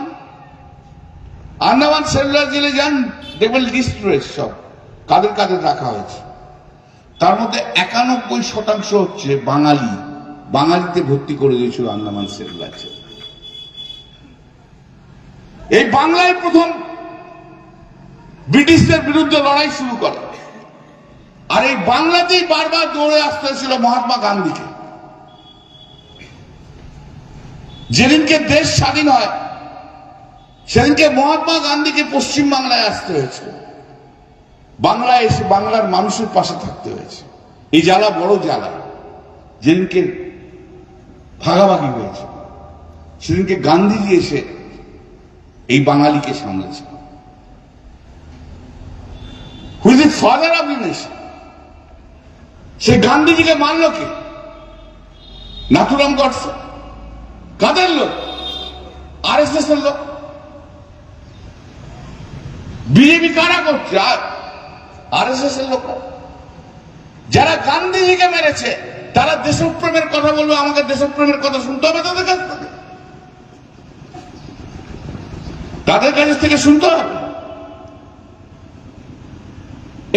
আন্দামান সেলুলার জেলে যান, দেখবেন লিস্ট রয়েছে সব কাদের কাদের রাখা হয়েছে। তার মধ্যে 91% হচ্ছে বাঙালি। বাঙালিতে ভর্তি করে দিয়েছিল আন্দামান সেলুলার জেলে। এই বাংলায় প্রথম ব্রিটিশদের বিরুদ্ধে লড়াই শুরু করে। আর এই বাংলাতেই বারবার দৌড়ে আসতে হয়েছিল মহাত্মা গান্ধীকে। যেদিনকে দেশ স্বাধীন হয় সেদিনকে মহাত্মা গান্ধীকে পশ্চিমবাংলায় আসতে হয়েছিল, বাংলায় এসে বাংলার মানুষের পাশে থাকতে হয়েছে। এই জ্বালা বড় জ্বালা। যেদিনকে ভাগাভাগি হয়েছে সেদিনকে গান্ধীজি এসে এই বাঙালিকে সামলেছে। Who's is father of the nation. সে গান্ধীজিকে মানল কে? নাথুরাম গডসে। কাদের লোক? আরএসএস এর লোক। বিজেপি কারা করছে? আরএসএস এর লোক। যারা গান্ধীজিকে মেরেছে তারা দেশপ্রেমের কথা বলবে, আমাকে দেশপ্রেমের কথা শুনতে হবে তাদের কাছ থেকে, তাদের কাছ থেকে শুনতে হবে।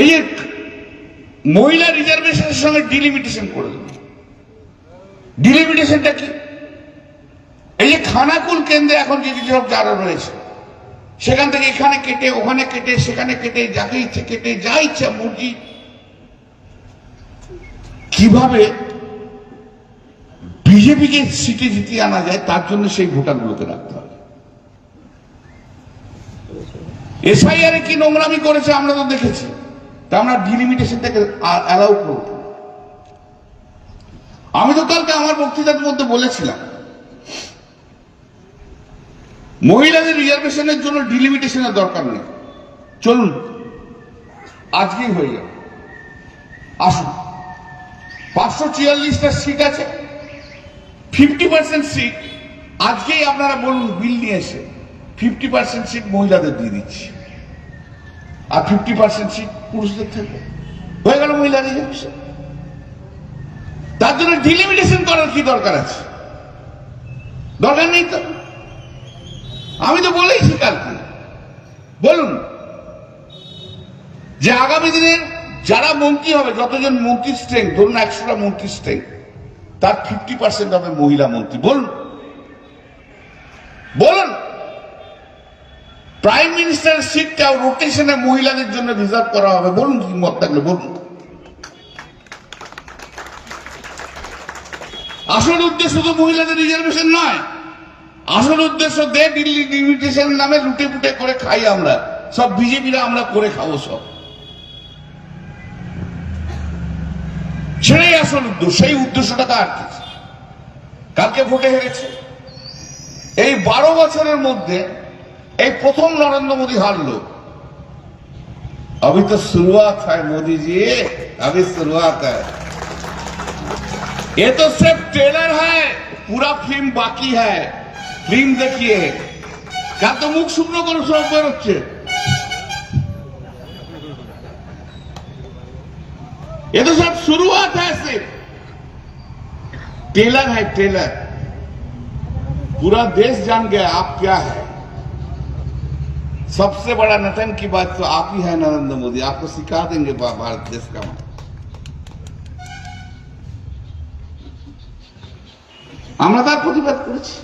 এই যে মহিলা রিজার্ভেশনের সঙ্গে ডিলিমিটেশন করে দেবে। ডিলিমিটেশনটা কি? এই যে খানাকুল কেন্দ্রে এখন যে সব যারা রয়েছে, সেখান থেকে এখানে কেটে, ওখানে কেটে, সেখানে কেটে, যাকে ইচ্ছে কেটে, যা ইচ্ছা মর্জি, কিভাবে বিজেপিকে সিটে জিতিয়ে আনা যায় তার জন্য সেই ভোটারগুলোকে রাখতে হবে। এসআইআর কি নোংরামি করেছে আমরা তো দেখেছি, তা আমরা ডিলিমিটেশন থেকে অ্যালাউ করব। আমি তো কালকে আমার বক্তৃতার মধ্যে বলেছিলাম, মহিলাদের রিজার্ভেশনের জন্য ডিলিমিটেশনের দরকার নেই, চলুন আজকেই হয়ে যাবে। আসুন, 544টা সিট আছে, 50% সিট আজকেই আপনারা বলুন বিল নিয়ে এসে 50% সিট মহিলাদের দিয়ে দিচ্ছি, আর 50% সিট পুরুষদের থাকবে। হয়ে গেল মহিলা রিজার্ভেশন। তার জন্য ডিলিমিটেশন করার কি দরকার আছে? দরকার নেই তো। আমি তো বলেইছি কালকে, বলুন যে আগামী দিনের যারা মন্ত্রী হবে, যতজন মন্ত্রী স্ট্রেংথ, ধরুন 100টা মন্ত্রী স্ট্রেংথ, তার 50% হবে মহিলা মন্ত্রী। বলুন বলুন প্রাইম মিনিস্টারের সিটটাও রোটেশনে মহিলাদের জন্য রিজার্ভ করা হবে। বলুন কি মত থাকলে বলুন। আসল উদ্দেশ্য তো মহিলাদের রিজার্ভেশন নয়, আসল উদ্দেশ্য ডিলিমিটেশনের নামে লুটে পুটে করে খাই আমরা সব, বিজেপিরা আমরা করে খাবো সব, সেটাই আসল উদ্দেশ্য। সেই উদ্দেশ্যটা কার? কালকে ভোটে হেরেছে। এই 12 বছরের মধ্যে এই প্রথম নরেন্দ্র মোদী হারলো। अभी तो शुरुआत है मोदी जी, अभी शुरुआत है। ये तो सिर्फ ट्रेलर है। पूरा फिल्म बाकी है, फिल्म देखिए। क्या तो मुख शुक्र करो सब বেরোচ্ছে। ये तो सब शुरुआत है, सिर्फ टेलर है, टेलर। पूरा देश जान गया आप क्या है। सबसे बड़ा नटन की बात तो आप ही है, नरेंद्र मोदी। आपको सिखा देंगे भारत देश का। আমরা তার প্রতিবাদ করেছি।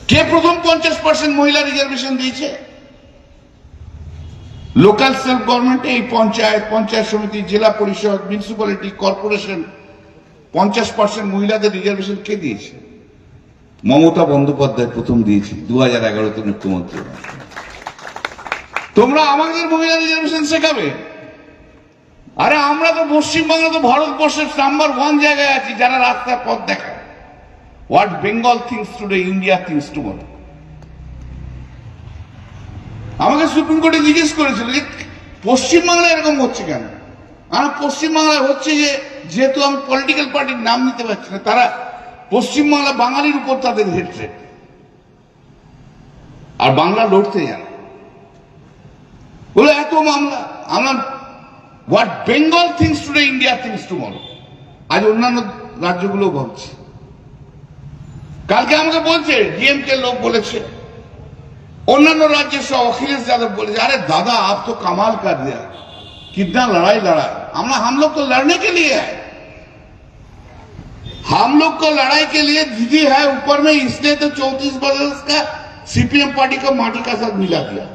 কে প্রথম 50% মহিলা রিজার্ভেশন দিয়েছে? লোকাল সেলফ গভর্নমেন্টে এই পঞ্চায়েত, পঞ্চায়েত সমিতি, জেলা পরিষদ, মিউনিসিপ্যালিটি, কর্পোরেশন 50% মহিলাদের রিজার্ভেশন কে দিয়েছে? মমতা বন্দ্যোপাধ্যায় প্রথম দিয়েছে 2011-তে মুখ্যমন্ত্রী। তোমরা আমাদের মহিলা রিজার্ভেশন শেখাবে? আরে আমরা তো পশ্চিমবঙ্গে তো ভারতবর্ষের নাম্বার 1 জায়গায় আছি যারা রাস্তার পথ দেখায়। What Bengal things today, India things tomorrow. আমাকে সুপ্রিম কোর্টে জিজ্ঞেস করেছিল যে পশ্চিমবাংলায় এরকম হচ্ছে কেন। আর পশ্চিমবাংলায় হচ্ছে যে যেহেতু আমি পলিটিক্যাল পার্টির নাম নিতে পারছি না, তারা পশ্চিমবাংলা বাঙালির উপর তাদের হেট্রেড, আর বাংলা লড়তে জানে বলে এত মামলা। আমরা what Bengal things today, India things tomorrow. আজ অন্যান্য রাজ্যগুলো ভাবছে। কালকে আমাকে বলছে ডিএমকে লোক বলেছে, অন্যান্য রাজ্যের সব अखिलेश यादव বলেছে, अरे दादा आप तो कमाल कर दिया, कितना लड़ाई लड़ा। हम लोग तो लड़ने के लिए है, हम लोग को लड़ाई के लिए दीदी है ऊपर में, इसलिए तो 34 बरस का सीपीएम पार्टी को माटी का साथ मिला दिया।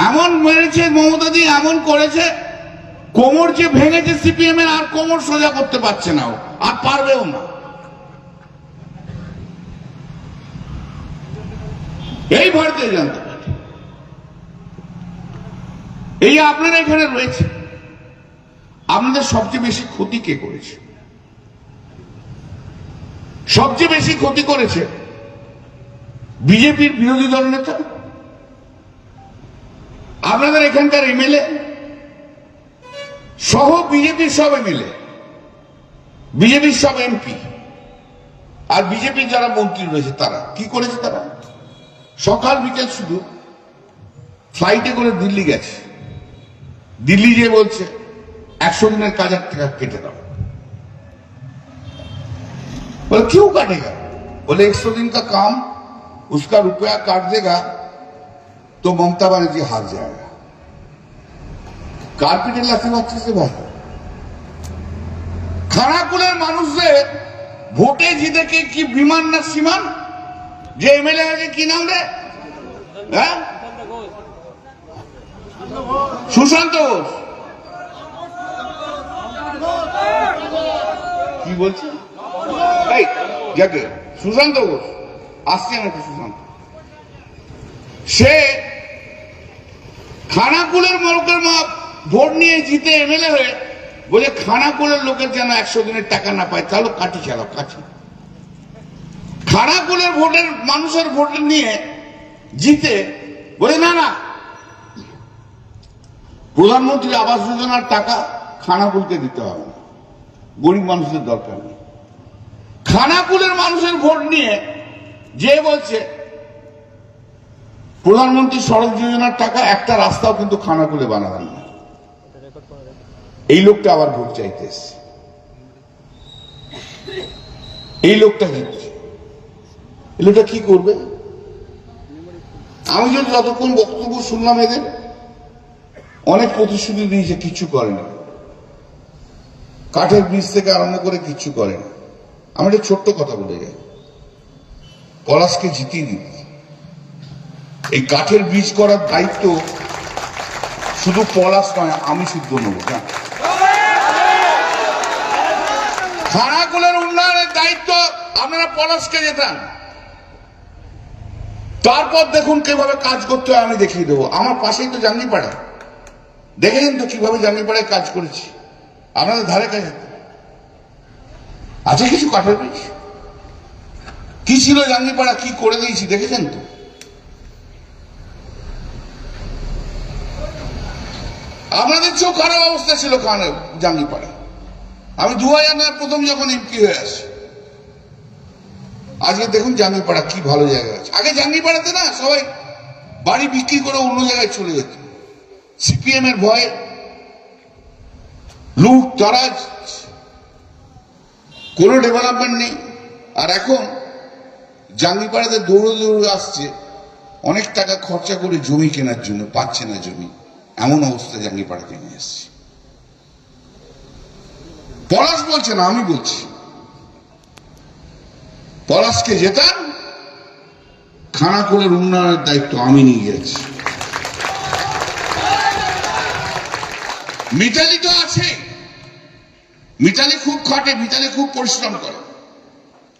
এমন মেরেছে মমতা দি, এমন করেছে কোমর যে ভেঙেছে সিপিএম এর, আর কোমর সোজা করতে পারছে না, আর পারবেও না। এই ভারতীয় জনতা পার্টি, এই আপনারা এখানে রয়েছে, আপনাদের সবচেয়ে বেশি ক্ষতি কে করেছে? সবচেয়ে বেশি ক্ষতি করেছে বিজেপির বিরোধী দল নেতা, আপনাদের এখানকার এমএলএ সহ, বিজেপির সব এমএলএ, বিজেপির সব এমপি, আর বিজেপির যারা মন্ত্রী রয়েছে তারা কি করেছে? তারা সকাল বিকেল শুধু ফ্লাইটে করে দিল্লি গেছে। দিল্লি যে বলছে 100 দিনের কাজের টাকা কেটে দাও। बोले क्यों काटेगा? बोले 100 दिन का काम उसका रुपया काट देगा तो ममता बनर्जी हार जाएगा। कारपिटेर लाठी मारছে সে ভাই। খানাকুলের মানুষদের ভোটে জিতে কি বিমান না সীমান? যে এমএলএ আছে কি নাম রে? হ্যাঁ, সুশান্ত ঘোষ। কি বলছে? এই যাকে সুশান্ত ঘোষ আসছে নাকি? সুশান্ত সে খানাকুলের লোকের ভোট নিয়ে জিতে এমএলএ হয়ে বলে খানাকুলের লোকের যেন 100 দিনের টাকা না পায়, তাহলে কাঠি চালাও কাঠি। খানাকুলের ভোটের মানুষের ভোট নিয়ে জিতে বলে না না, প্রধানমন্ত্রী আবাস যোজনার টাকা খানাকুলকে দিতে হবে না, গরিব মানুষদের দরকার নেই। খানাকুলের মানুষের ভোট নিয়ে যে বলছে প্রধানমন্ত্রী সড়ক যোজনার টাকা একটা রাস্তাও কিন্তু খানাকুলে বানাবেন না, এই লোকটা আবার ভোট চাইতে এসছে। এই লোকটা জিতছে, এই লোকটা কি করবে? আমি যতক্ষণ বক্তব্য শুনলাম এদের অনেক প্রতিশ্রুতি দিয়েছে, কিছু করেনি। কাঠের বীজ থেকে আরম্ভ করে কিছু করেনি। আমি একটা ছোট্ট কথা বলে যাই, পলাশকে জিতিয়ে দিন। এই কাঠের বীজ করার দায়িত্ব শুধু পলাশ নয়, আমি শুদ্ধ নেব। খানাকুলের উন্নয়নের দায়িত্ব আপনারা পলাশকে যেতাম, তারপর দেখুন কিভাবে কাজ করতে হয় আমি দেখিয়ে দেবো। আমার পাশেই তো জাঙ্গিপাড়া, দেখেছেন তো কিভাবে জাঙ্গিপাড়ায় কাজ করেছি। আপনাদের ধারে কাছে আছে কিছু কাঠের বীজ? কি ছিল জাঙ্গিপাড়া, কি করে দিয়েছি দেখেছেন তো? আপনাদের চেয়েও খারাপ অবস্থা ছিল জাঙ্গিপাড়া। আমি 2009 প্রথম যখন এমপি হয়ে আসি, আজকে দেখুন জাঙ্গিপাড়া কি ভালো জায়গা আছে। আগে জাঙ্গিপাড়াতে না সবাই বাড়ি বিক্রি করে অন্য জায়গায় চলে যেত, সিপিএম এর ভয়ে, লুট তরাজ, কোনো ডেভেলপমেন্ট নেই। আর এখন জাঙ্গিপাড়াতে দৌড়ে দৌড়ে আসছে অনেক টাকা খরচা করে জমি কেনার জন্য, পাচ্ছে না জমি, এমন অবস্থা জাঙ্গিপাড়াতে নিয়ে এসছে। পলাশ বলছে না, আমি বলছি, পলাশকে জেতান, খানাকুলের উন্নয়নের দায়িত্ব আমি নিয়ে গেছি। মিতালি তো আছে, মিতালি খুব খাটে, মিতালি খুব পরিশ্রম করে,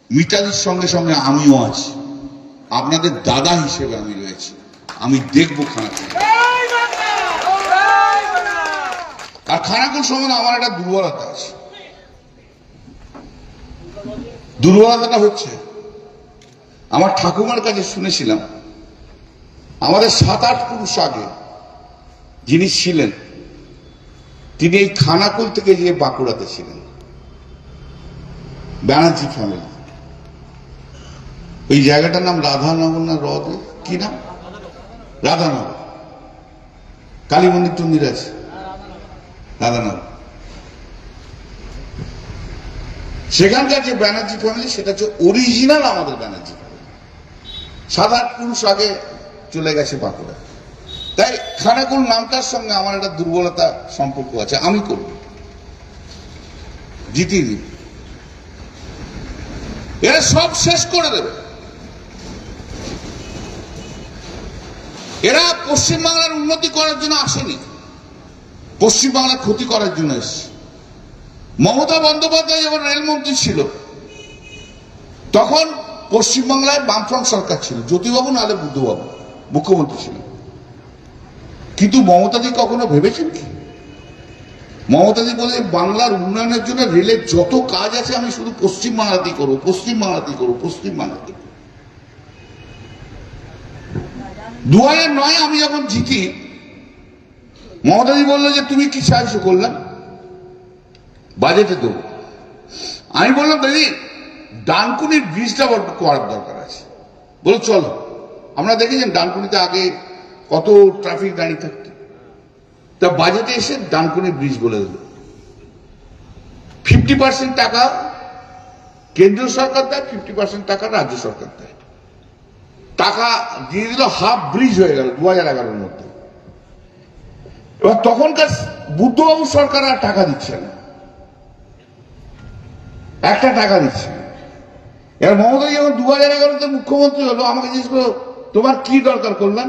মিতালির সঙ্গে সঙ্গে আমিও আছি, আপনাদের দাদা হিসেবে আমি রয়েছি, আমি দেখবো খানাকুল। আর খানাকুল সম্বন্ধে আমার একটা দুর্বলতা আছে। দুর্বলতাটা হচ্ছে, আমার ঠাকুমার কাছে শুনেছিলাম আমাদের 7-8 পুরুষ আগে যিনি ছিলেন, তিনি এই খানাকুল থেকে যে বাঁকুড়াতে ছিলেন, ব্যানার্জি ফ্যামিলি। ওই জায়গাটার নাম রাধানগর না কি নাম, রাধানগর, কালী মন্দির টন্দির আছে, রাধানগর। সেখানকার যে ব্যানার্জি ফ্যামিলি, সেটা হচ্ছে অরিজিনাল আমাদের ব্যানার্জি ফ্যামিলি। 7-8 পুরুষ আগে চলে গেছে বাঁকুড়া। তাই খানাকুল নামটার সঙ্গে আমার একটা দুর্বলতা সম্পর্ক আছে। আমি করব, জিতিয়ে দিব, এরা সব শেষ করে দেবে। এরা পশ্চিমবাংলার উন্নতি করার জন্য আসেনি, পশ্চিমবাংলার ক্ষতি করার জন্য এসেছে। মমতা বন্দ্যোপাধ্যায় যখন রেলমন্ত্রী ছিল, তখন পশ্চিমবাংলায় বামফ্রন্ট সরকার ছিল, জ্যোতিবাবু নাহলে বুদ্ধবাবু মুখ্যমন্ত্রী ছিলেন। কিন্তু মমতাদি কখনো ভেবেছেন কি? মমতাদি বলে বাংলার উন্নয়নের জন্য রেলের যত কাজ আছে আমি শুধু পশ্চিমবাংলাতেই করবো, পশ্চিমবাংলাতেই করবো, পশ্চিমবাংলাতেই। 2009 আমি যখন জিতি, মমতাদি বললো যে তুমি কি সাহায্য করলাম, বাজেটে দেবো। আমি বললাম দিদি, ডানকুনির ব্রিজটা বড় করার দরকার আছে। বলো চলো। আমরা দেখেছেন ডানকুনিতে আগে কত ট্রাফিক দাঁড়িয়ে থাকতো, তা বাজেটে এসে ডানকুনির ব্রিজ বলে দিল। 50% টাকা কেন্দ্রীয় সরকার দেয়, 50% টাকা রাজ্য সরকার দেয়। টাকা দিয়ে দিল, হাফ ব্রিজ হয়ে গেল 2011-এর মধ্যে। এবার তখনকার বুদ্ধবাবু সরকার আর টাকা দিচ্ছে না, একটা টাকা দিচ্ছে না। এবার মমতা যখন 2011-তে মুখ্যমন্ত্রী হলো, আমাকে জিজ্ঞেস করলো তোমার কি দরকার করলাম।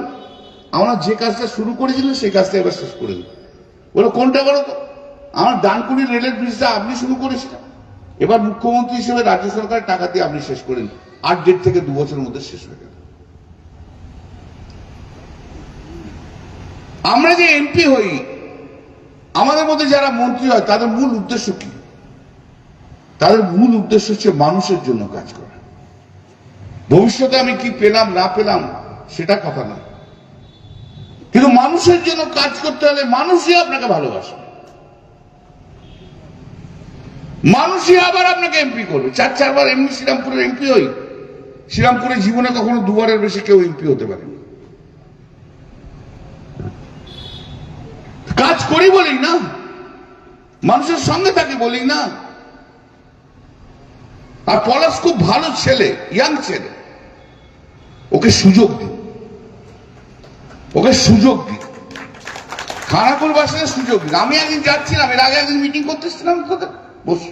আমরা যে কাজটা শুরু করেছিলেন সেই কাজটা এবার শেষ করে দিল। বলো কোনটা বলো তো। আমার ডানকুনি রেলের ব্রিজটা আপনি শুরু করেছিলেন, এবার মুখ্যমন্ত্রী হিসেবে রাজ্য সরকারের টাকা দিয়ে আপনি শেষ করেন। 8.5 থেকে 2 বছরের মধ্যে শেষ হয়ে গেল। আমরা যে এমপি হই, আমাদের মধ্যে যারা মন্ত্রী হয়, তাদের মূল উদ্দেশ্য কি? তাদের মূল উদ্দেশ্য হচ্ছে মানুষের জন্য কাজ করা। ভবিষ্যতে আমি কি পেলাম না পেলাম সেটা কথা না, কিন্তু মানুষের জন্য কাজ করতে হলে মানুষই আপনাকে ভালোবাসবে, মানুষই আবার আপনাকে এমপি করবে। 4 বার এমনি শ্রীরামপুরের এমপি হই, শ্রীরামপুরের জীবনে কখনো 2 বারের বেশি কেউ এমপি হতে পারেনি। কাজ করি বলি না, মানুষের সঙ্গে থাকি বলি না। আর পলাশ খুব ভালো ছেলে, ইয়াং ছেলে, ওকে সুযোগ দিন, ওকে সুযোগ দিন, খানাকুল বাসীদের সুযোগ দিন। আমি একদিন যাচ্ছিলাম, এর আগে একদিন মিটিং করতে এসেছিলাম, বস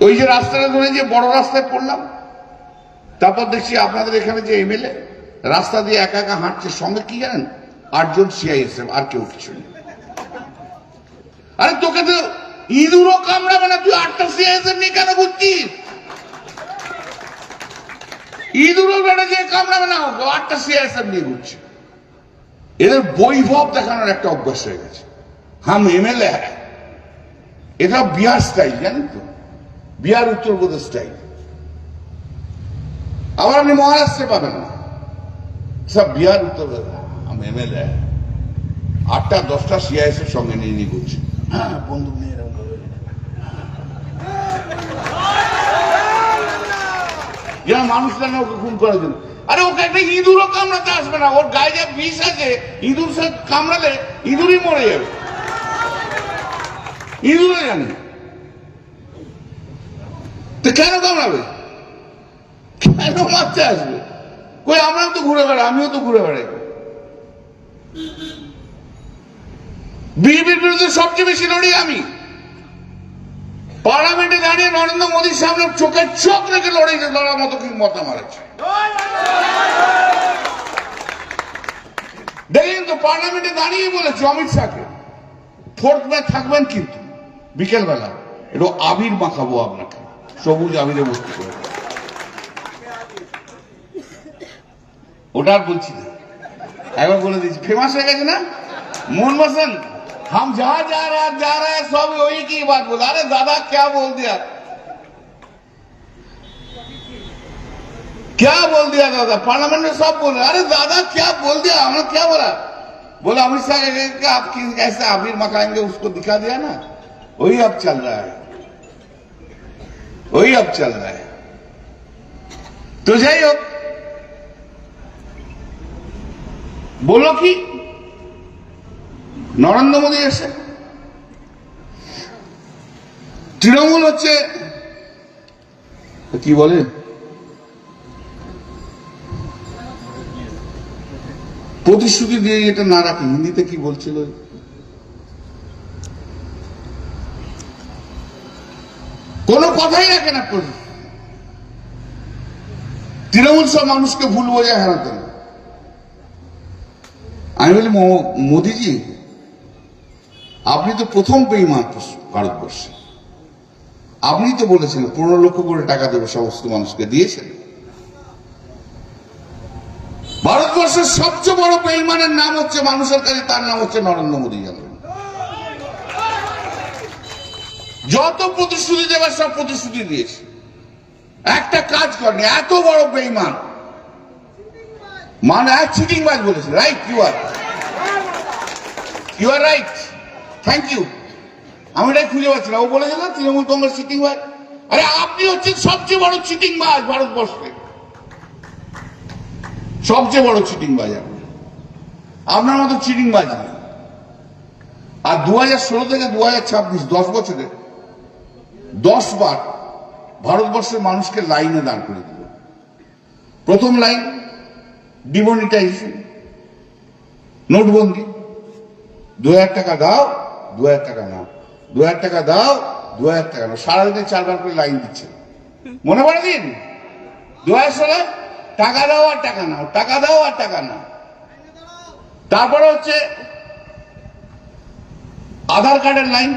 ওই যে রাস্তাটা ধরে যে বড় রাস্তায় পড়লাম, তারপর দেখছি আপনাদের এখানে যে এমএলএ রাস্তা দিয়ে একা একা হাঁটছে, সঙ্গে কি জানেন, 8 জন সিআইএসএফ, আর কেউ কিছু নেই। আরে তোকে তো ইঁদুরও কামড়াবে না, তুই 8টা সিআইএসএফ নিয়ে কেন ঘুরছিস? ইঁদুরও বেড়ে যে কামড়াবে না, 8টা সিআইএসএফ নিয়ে ঘুরছে। এদের বৈভব দেখানোর একটা অভ্যাস হয়ে গেছে। হাম এমএলএ হ্যাঁ, এটা বিহার স্টাইল, জানেন তো, বিহার উত্তরপ্রদেশ স্টাইল। আবার আপনি মহারাষ্ট্রে পাবেন না, সব বিহার উত্তরপ্রদেশ। হাম এমএলএ 8টা 10টা সিআইএসএফ সঙ্গে নিয়ে ঘুরছে। হ্যাঁ বন্ধু নিয়ে এরকম যেন মানুষ জানে ওকে খুন করার জন্য। আরে ওকে একটা ইঁদুরও কামড়াতে আসবে না, ওর গায়ে যে বিষ আছে, ইঁদুর সে কামড়ালে ইঁদুরই মরে যাবে, ইঁদুরও জানে। তো কেন কামড়াবে, কেন মারতে আসবে? কই আমরাও তো ঘুরে বেড়াই, আমিও তো ঘুরে বেড়াই। বিজেপির বিরুদ্ধে সবচেয়ে বেশি লড়ি আমি। পার্লামেন্টে দাঁড়িয়ে নরেন্দ্র মোদীর সামনে চোখে চোখ রেখে লড়ার মতো মতা মারাচ্ছে। দেখেন তো, পার্লামেন্টে দাঁড়িয়ে বলেছে অমিত শাহকে, ফোর্থ মে থাকবেন কিন্তু বিকেল বেলা একটু আবির মাখাবো আপনাকে, সবুজ আবিরে ভর্তি করে। ওটা আর বলছি না, একবার বলে দিচ্ছি, ফেমাস হয়ে গেছে না मोहन बसन, हम जहां जा रहे हैं सब वही की बात बोला। अरे दादा क्या बोल दिया, क्या बोल दिया दादा, पार्लियामेंट में सब बोल रहे, अरे दादा क्या बोल दिया, हमने क्या बोला? बोला अमित शाह कि आप कैसे आबिर मकाएंगे उसको दिखा दिया ना, वही अब चल रहा है, वही अब चल रहा है। तो যাই হোক, বলো কি নরেন্দ্র মোদী এসে তৃণমূল হচ্ছে কি বলে, প্রতিশ্রুতি দিয়ে এটা না রাখে, হিন্দিতে কি বলছিল, কোন কথাই রাখে না। তৃণমূল সব মানুষকে ভুল বোঝায়, হারাতে না। আমি বলি মোদীজি, আপনি তো প্রথম বেঈমান ভারতবর্ষে, আপনি তো বলেছেন 15 লক্ষ করে টাকা দেবে সমস্ত মানুষকে, দিয়েছেন। ভারতবর্ষের সবচেয়ে বড় বেঈমানের নাম হচ্ছে মানুষের কাছে, তার নাম হচ্ছে নরেন্দ্র মোদী। জানবেন, যত প্রতিশ্রুতি দেবে সব প্রতিশ্রুতি দিয়েছে, একটা কাজ করেনি। এত বড় বেঈমান, মানে এক চিটিংবাজ বলেছে, right, you are right, thank you. আমি এটাই খুঁজে পাচ্ছি না, ও বলেছে না তৃণমূল কংগ্রেস চিটিংবাজ। আরে আপনি হচ্ছেন সবচেয়ে বড় চিটিংবাজ ভারতবর্ষে, সবচেয়ে বড় চিটিংবাজ আপনি, আপনার মতো চিটিংবাজ নেই। আর 2016 থেকে 2026 10 বছরে 10 বার ভারতবর্ষের মানুষকে লাইনে দাঁড় করে দিল। প্রথম লাইন ডিমনিটাইজেশন, নোটবন্দি, 2000 টাকা দাও, 2000 টাকা নাও, 2000 টাকা দাও, 2000 টাকা নাও, সারাদিনে 4 বার করে লাইন দিচ্ছে। মনে পড়ে দিন 2016 টাকা দাও আর টাকা নাও, টাকা দাও আর টাকা নাও। তারপরে হচ্ছে আধার কার্ডের লাইন,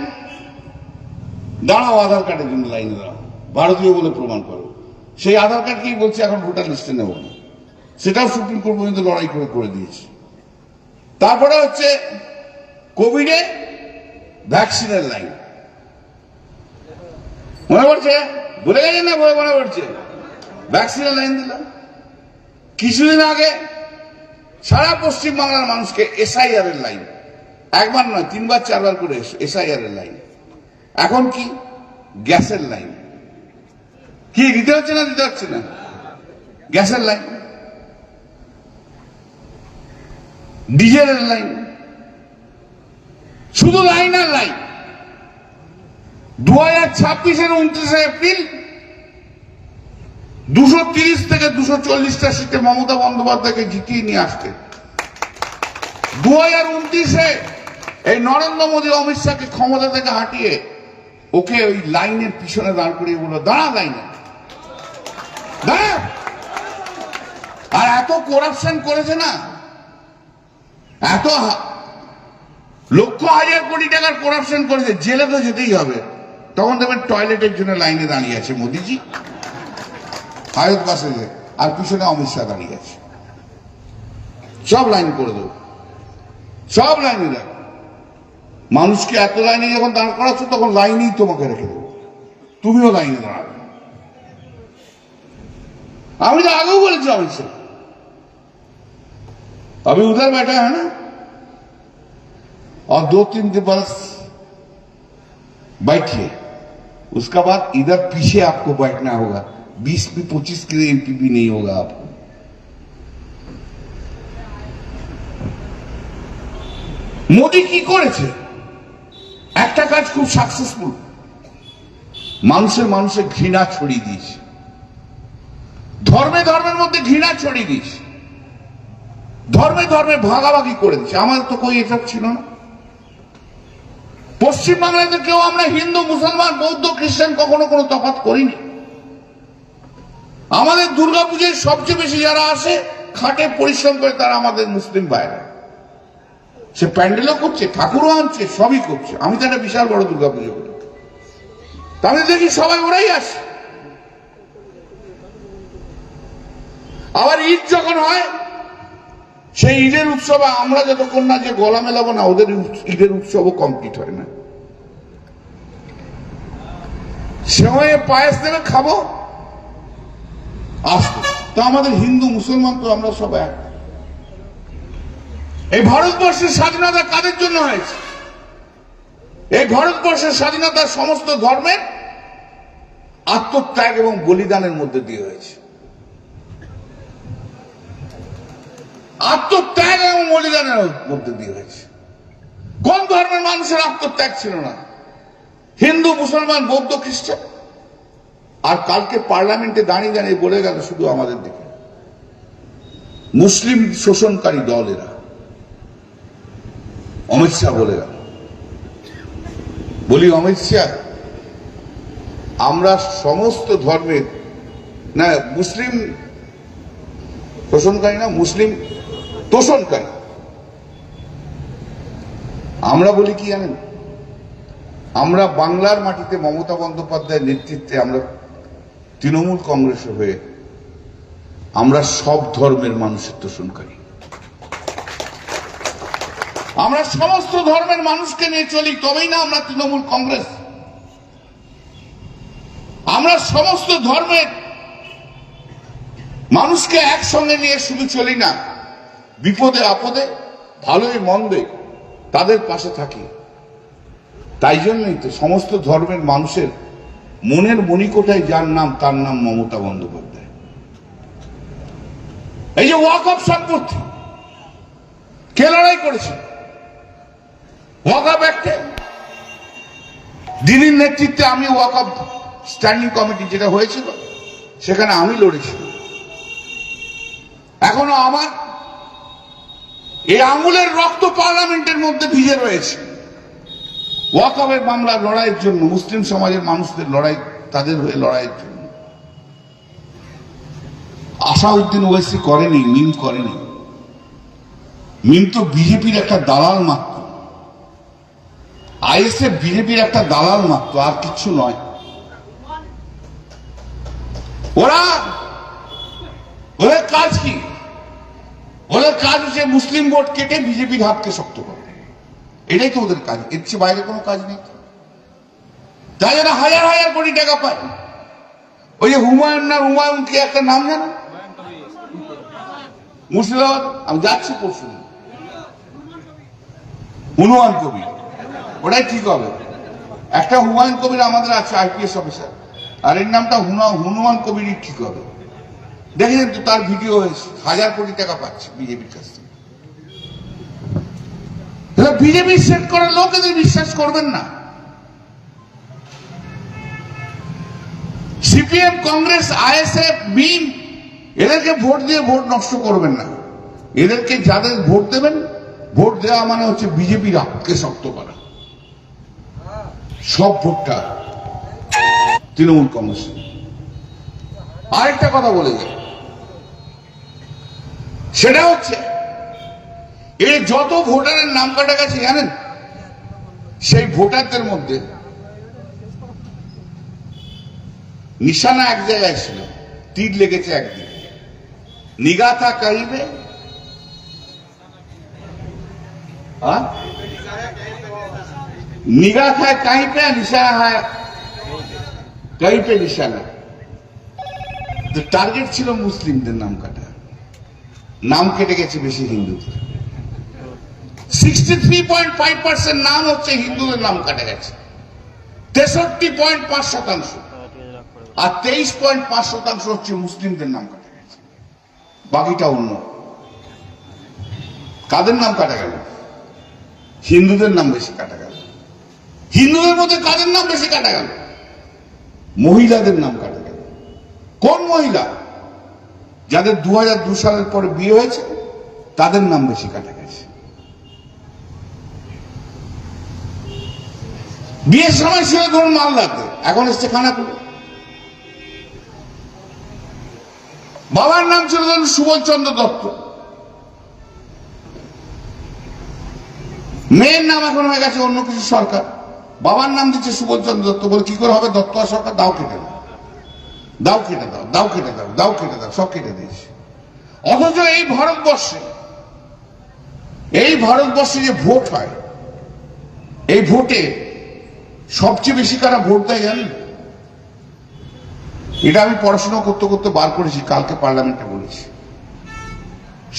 দাঁড়াও আধার কার্ডের জন্য লাইনে দাঁড়াও, ভারতীয় বলে প্রমাণ করো। সেই আধার কার্ড কি বলছে এখন ভোটার লিস্টে নেব না, সেটাও সুপ্রিম কোর্ট পর্যন্ত লড়াই করে দিয়েছে। তারপরে হচ্ছে কোভিডে ভ্যাকসিনের লাইন, মনে পড়ছে, ভুলে গেছেন না? মনে পড়ছে, ভ্যাকসিনের লাইন দিলাম। কিছুদিন আগে সারা পশ্চিম বাংলার মানুষকে এসআইআর এর লাইন, একবার নয় 3 বার 4 বার করে এসআইআর এর লাইন। এখন কি গ্যাসের লাইন, কি দিতে হচ্ছে না, দিতে হচ্ছে না, গ্যাসের লাইন, ডিজেলের লাইন, শুধু লাইন আর লাইন। 2026-এর 29 এপ্রিল 230 থেকে 240টা সিটে মমতা বন্দ্যোপাধ্যায়কে জিতিয়ে নিয়ে আসতে, 2029-এ এই নরেন্দ্র মোদী অমিত শাহকে ক্ষমতা থেকে হাঁটিয়ে ওকে ওই লাইনের পিছনে দাঁড় করিয়ে বলল, দাঁড়া লাইনে দাঁড়া। আর এত করাপশন করেছে না, এত লক্ষ হাজার কোটি টাকার করাপশন করেছে, জেলে তো যেতেই হবে। তখন দেখবেন টয়লেটের জন্য লাইনে দাঁড়িয়ে আছে মোদিজি, হায়ত বাসে, আর পিছনে অমিত শাহ দাঁড়িয়ে আছে। সব লাইন করে দেবো, সব লাইনে দেখো। মানুষকে এত লাইনে যখন দাঁড় করাচ্ছ, তখন লাইনেই তোমাকে রেখে দেবো, তুমিও লাইনে দাঁড়াবে। আমি তো আগেও বলেছি অমিত শাহ, अभी उधर बैठा है ना, और 2-3 दिन बरस बैठिए, उसका बाद इधर पीछे आपको बैठना होगा, 20-25 के लिए एमपीपी नहीं होगा आपको। মোদি কি করেছে? একটা কাজ খুব সাকসেসফুল, মানুষের ঘৃণা ছড়িয়ে দিয়েছে, ধর্মের মধ্যে ঘৃণা ছড়িয়ে দিয়েছে, ধর্মে ভাগাভাগি করে দিচ্ছে। আমাদের তো কই এটা ছিল না। পশ্চিমবাংলাতে কেউ আমরা হিন্দু মুসলমান বৌদ্ধ খ্রিস্টান কখনো কোনো তফাৎ করিনি। আমাদের দুর্গাপূজায় সবচেয়ে বেশি যারা আসে খাটে পরিশ্রম করে তারা আমাদের মুসলিম ভাইরা। সে প্যান্ডেলও করছে, ঠাকুরও আনছে, সবই করছে। আমি তো একটা বিশাল বড় দুর্গাপুজো করি, তাহলে দেখি সবাই ওরাই আসে। আবার ঈদ যখন হয়, সেই ঈদের উৎসবে আমরা যতক্ষণ না যে গলা মেলাবো না, ওদের ঈদের উৎসবও কমপ্লিট হয় না। সময়ে পায়েস দেবে, খাবো, আসবো। তো আমাদের হিন্দু মুসলমান তো আমরা সব এক। এই ভারতবর্ষের স্বাধীনতা কাদের জন্য হয়েছে? এই ভারতবর্ষের স্বাধীনতা সমস্ত ধর্মের আত্মত্যাগ এবং বলিদানের মধ্যে দিয়ে হয়েছে। আত্মত্যাগ এবং বলিদানের মধ্যে দিয়ে হয়েছে। কোন ধর্মের মানুষের আত্মত্যাগ ছিল না? হিন্দু মুসলমান বৌদ্ধ খ্রিস্টান। আর কালকে পার্লামেন্টে দাঁড়িয়ে বলে গেল শুধু আমাদের দিকে, মুসলিম শোষণকারী দল এরা। অমিত শাহ বলে গেল। বলি অমিত শাহ, আমরা সমস্ত ধর্মের না, মুসলিম শোষণকারী না, মুসলিম তোষণকারী। আমরা বলি কি জানেন? আমরা বাংলার মাটিতে মমতা বন্দ্যোপাধ্যায়ের নেতৃত্বে আমরা তৃণমূল কংগ্রেস হয়ে আমরা সব ধর্মের মানুষের তোষণকারী। আমরা সমস্ত ধর্মের মানুষকে নিয়ে চলি, তবেই না আমরা তৃণমূল কংগ্রেস। আমরা সমস্ত ধর্মের মানুষকে একসঙ্গে নিয়ে শুধু চলি না, বিপদে আপদে ভালোই মন্দে তাদের পাশে থাকি। তাই জন্যই তো সমস্ত ধর্মের মানুষের মনের মণিকোঠায় যার নাম, তার নাম মমতা বন্দ্যোপাধ্যায়। এই যে ওয়াকফ সম্পত্তি কে লড়াই করেছে? ওয়াকফ অ্যাক্টে দিদির নেতৃত্বে আমি ওয়াকফ স্ট্যান্ডিং কমিটি যেটা হয়েছিল সেখানে আমি লড়েছি। এখনো আমার এই আঙুলের রক্ত পার্লামেন্টের মধ্যে ভিজে রয়েছে। ওয়াকফের মামলার লড়াইয়ের জন্য, মুসলিম সমাজের মানুষদের লড়াই, তাদের হয়ে লড়াইয়ের জন্য। আসাউদ্দিন ওয়েসি করেনি, মিম করেনি। মিম তো বিজেপির একটা দালাল মাত্র, আইএসএফ বিজেপির একটা দালাল মাত্র, আর কিচ্ছু নয়। ওদের কাজ কি? ওদের কাজ হচ্ছে মুসলিম ভোট কেটে বিজেপির হাতকে শক্ত করে। এটাই তো ওদের কাজ, এর চেয়ে বাইরে কোনো কাজ নেই। তাই জন্য হাজার হাজার কোটি টাকা পায়। ওই যে হুমায়ুন না হুমায়ুন কি একটা নাম জানো? মুর্শিদাবাদ আমি যাচ্ছি পরশু, হুমায়ুন কবির, ওটাই ঠিক হবে। একটা হুমায়ুন কবির আমাদের আছে আইপিএস অফিসার, আর এর নামটা হনুমান কবিরই ঠিক হবে। দেখেছেন তো তার ভিডিও হয়েছে, হাজার কোটি টাকা পাচ্ছে বিজেপির কাছ থেকে। বিজেপি সেট করা লোক এদের বিশ্বাস করবেন না। সিপিএম কংগ্রেস আইএসএফ মিম এদেরকে ভোট দিয়ে ভোট নষ্ট করবেন না। এদেরকে যাদের ভোট দেবেন, ভোট দেওয়া মানে হচ্ছে বিজেপির হাতকে শক্ত করা। সব ভোটটা তৃণমূল কংগ্রেস। আরেকটা কথা বলে যায়, সেটা হচ্ছে এই যত ভোটারের নাম কাটা গেছে জানেন, সেই ভোটারদের মধ্যে নিশানা এক জায়গায় ছিল, তীর লেগেছে একদিকে। নিগা থা কাহিবে, निगाह है कहीं पे, निशाना है कहीं पे निशाना। তো টার্গেট ছিল মুসলিমদের নাম কাটা, নাম কেটে গেছে বেশি হিন্দুদের। 63.5% নাম হচ্ছে হিন্দুদের নাম কাটা গেছে, 63.5%। আর 23.5% হচ্ছে মুসলিমদের নাম কাটা গেছে, বাকিটা অন্য। কাদের নাম কাটা গেল? হিন্দুদের নাম বেশি কাটা গেল। হিন্দুদের মধ্যে কাদের নাম বেশি কাটা গেল? মহিলাদের নাম কাটা গেল। কোন মহিলা? যাদের 2002 সালের পরে বিয়ে হয়েছে তাদের নাম বেশি কাটা গেছে। বিয়ের সময় ছিল ধরুন মালদাতে, এখন এসছে খানাকুল। বাবার নাম ছিল ধরুন সুবোধ চন্দ্র দত্ত, মেয়ের নাম এখন হয়ে গেছে অন্য কিছু সরকার, বাবার নাম দিচ্ছে সুবোধ চন্দ্র দত্ত। বলে কি করে হবে? দত্ত আর সরকার, দাও কেটে দাও, দাও কেটে দাও, দাও কেটে দাও, দাও কেটে দাও, সব কেটে দিয়েছে। অথচ এই ভারতবর্ষে যে ভোট হয়, এই ভোটে সবচেয়ে বেশি কারা ভোট দেয় জানেন? এটা আমি পড়াশোনা করতে করতে বার করেছি, কালকে পার্লামেন্টে বলেছি।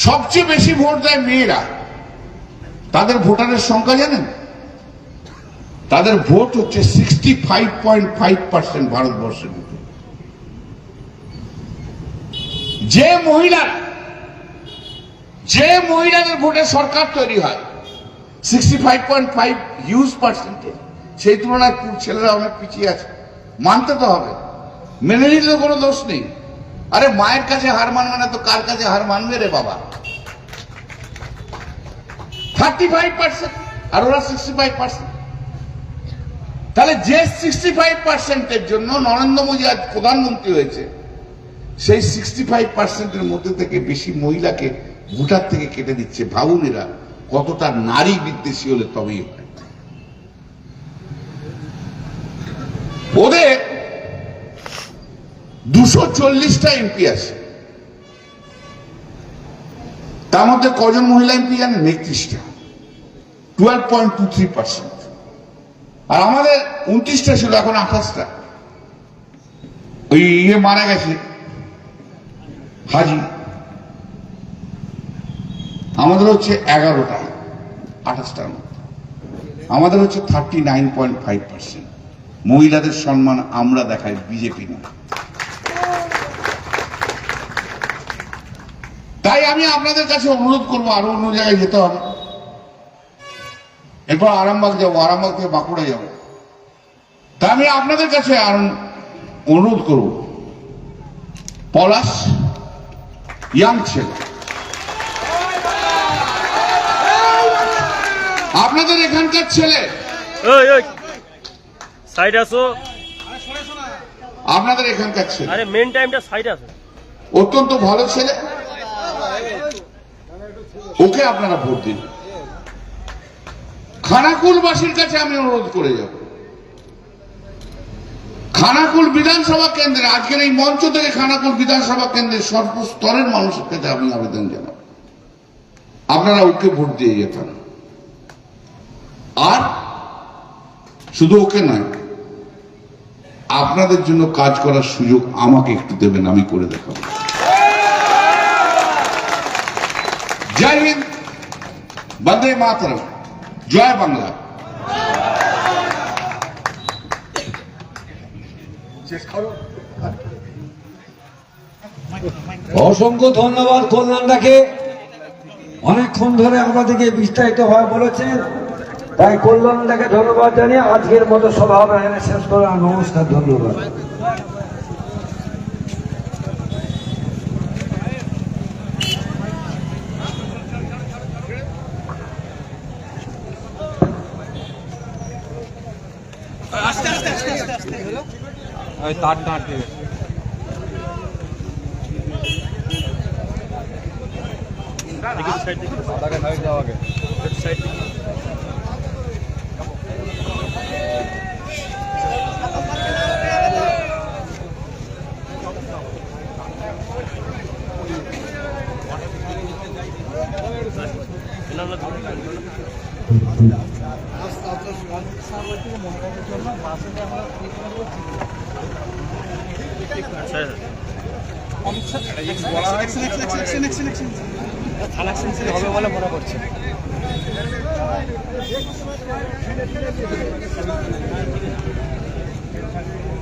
সবচেয়ে বেশি ভোট দেয় মেয়েরা। তাদের ভোটারের সংখ্যা জানেন? তাদের ভোট হচ্ছে 65.5% ভারতবর্ষের মধ্যে। যে মহিলাদের ভোটে সরকার তৈরি হয় 65.5 হিউজ পার্সেন্টেজ, সেই তুলনায় ছেলেরা অনেক পিছিয়ে আছে। মানতে তো হবে, মেনে নিতে তো কোনো দোষ নেই। আরে মায়ের কাছে হার মানবে না তো কার কাছে হার মানবে রে বাবা? 35% আর ওরা 65%। তাহলে যে 65%-এর জন্য নরেন্দ্র মোদী আজ প্রধানমন্ত্রী হয়েছে, সেই 65%-এর মধ্যে থেকে বেশি মহিলাকে ভোটার থেকে কেটে দিচ্ছে। ভাবুন এরা কতটা নারী বিদ্বেষী হলে তবেই হয়। ওদের 240টা এমপি আছে, তার মধ্যে কজন মহিলা এমপি জানেন? 31টা, 12.23%। আর আমাদের 29টা ছিল, এখন 28টা। ওই মারা গেছে হাজি, আমাদের হচ্ছে 11টা, 28টার মধ্যে। আমাদের হচ্ছে 39.5%। মহিলাদের সম্মান আমরা দেখাই, বিজেপি না। তাই আমি আপনাদের কাছে অনুরোধ করবো, আরো অন্য জায়গায় যেতে হবে। এরপর আরামবাগ যাবো, আরামবাগ থেকে বাঁকুড়া যাবো। তাই আমি আপনাদের কাছে অনুরোধ করব, পলাশ ইয়াং ছেলে, আপনাদের এখানকার ছেলে, সাইড আসো, আপনাদের এখানকার ছেলে, আরে মেন টাইমটা সাইড আসো, অত্যন্ত ভালো ছেলে, ওকে আপনারা ভোট দিন। খানাকুলবাসীর কাছে আমি অনুরোধ করে যাব, খানাকুল বিধানসভা কেন্দ্রে, আজকের এই মঞ্চ থেকে খানাকুল বিধানসভা কেন্দ্রের সর্বস্তরের মানুষের কাছে আমি আবেদন জানাব, আপনারা ওকে ভোট দিয়ে যেতেন। আর শুধু ওকে নয়, আপনাদের জন্য কাজ করার সুযোগ আমাকে একটু দেবেন, আমি করে দেখাবো। জয় হিন্দ, বন্দে মাতরম, জয় বাংলা। অসংখ্য ধন্যবাদ কল্যাণদাকে, অনেকক্ষণ ধরে আমাদেরকে বিস্তারিত ভাবে বলেছেন, তাই কল্যাণদাকে ধন্যবাদ জানিয়ে আজকের মতো সভা আমরা এখানে শেষ করলাম। নমস্কার, ধন্যবাদ। হবে বলে মনে করছে।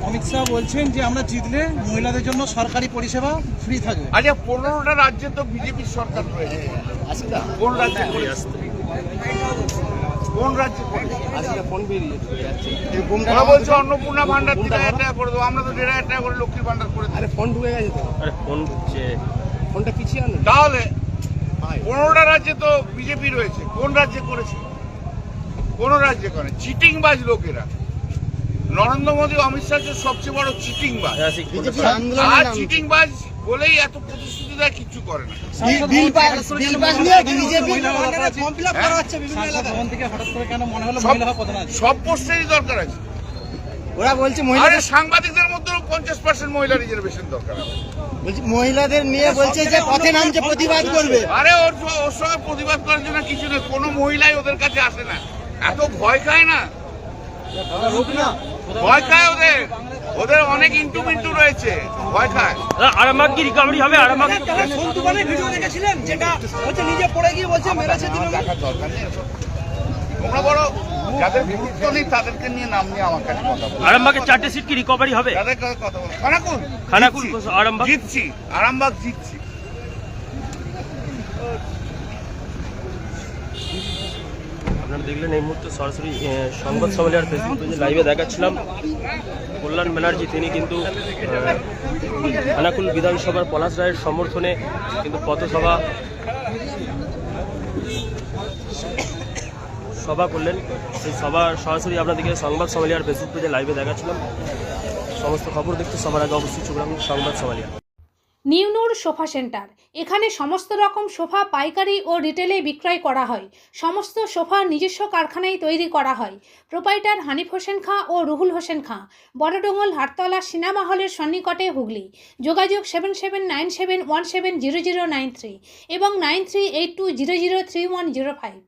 অমিত শাহ বলছেন যে আমরা জিতলে মহিলাদের জন্য সরকারি পরিষেবা ফ্রি থাকবে। আচ্ছা 15টা রাজ্যে তো বিজেপির সরকার রয়েছে, কোন রাজ্যে করেছে? কোন রাজ্যে করেছে? ওরা বলছে অন্নপূর্ণা ভান্ডার 3,000 টাকা করে দেবো, আমরা তো 1,500 টাকা করে লক্ষ্মীর ভান্ডার করে দেবো। আরে ফোন ঢুকছে। তাহলে 15টা রাজ্যে তো বিজেপি রয়েছে, কোন রাজ্যে করেছে? কোন রাজ্যে করে? চিটিংবাজ লোকেরা। নরেন্দ্র মোদী অমিত শাহ হচ্ছে সবচেয়ে বড় চিটিংবাজ, আর চিটিংবাজ বলেই এত প্রতিশ্রুতি দেয়, কিচ্ছু করে না। সব পোস্টেরই দরকার আছে। ওরা বলছে আরে সাংবাদিকদের মধ্যে 50% মহিলা রিজার্ভেশন দরকার আছে। মহিলাদের নিয়ে বলছে যে পথে নামছে, প্রতিবাদ করবে। আরে ওর সঙ্গে প্রতিবাদ করার জন্য কিছু নেই, কোনো মহিলাই ওদের কাছে আসে না, এত ভয় খায় না, ভয় খায় ওদের, ওদের অনেক ইন্টু মিন্টু রয়েছে, ভয় খায়। আরামবাগ কি রিকভারি হবে? আরামবাগ ভিডিও দেখেছিলেন যেটা হচ্ছে নিজে পড়ে গিয়ে বলছে মেরেছে দিল। দেখার দরকার নেই, তোমরা বড় যাদের গুরুত্ব নেই তাদেরকে নিয়ে নাম নিয়ে আমার কাছে কথা বলো। আরামবাগের 4টে সিট কি রিকভারি হবে? তাদের কাছে কথা বলো। খানাকুল আরামবাগ জিতছি, আরামবাগ জিতছি। আপনারা দেখলেন এই মুহূর্তে সরাসরি সংবাদ সম্মেলনের ফেসবুক পেজে লাইভে দেখাচ্ছিলাম কল্যাণ ব্যানার্জি, তিনি কিন্তু খানাকুল বিধানসভার পলাশ রায়ের সমর্থনে কিন্তু পথসভা করলেন। সেই সভা সরাসরি আপনাদেরকে সংবাদ সম্মেলনের ফেসবুক পেজে লাইভে দেখাচ্ছিলাম। সমস্ত খবর দেখতে সবার আগে অবশ্যই চোখ রাখুন সংবাদ সম্মেলন। নিউ নূর সোফা সেন্টার, এখানে সমস্ত রকম সোফা পাইকারি ও রিটেলে বিক্রয় করা হয়। সমস্ত সোফা নিজস্ব কারখানায় তৈরি করা হয়। প্রোপাইটার হানিফ হোসেন খাঁ ও রুহুল হোসেন খাঁ, বড়ডোঙ্গল হাটতলা সিনেমা হলের সন্নিকটে, হুগলি। যোগাযোগ 7797170093 এবং 9382003105।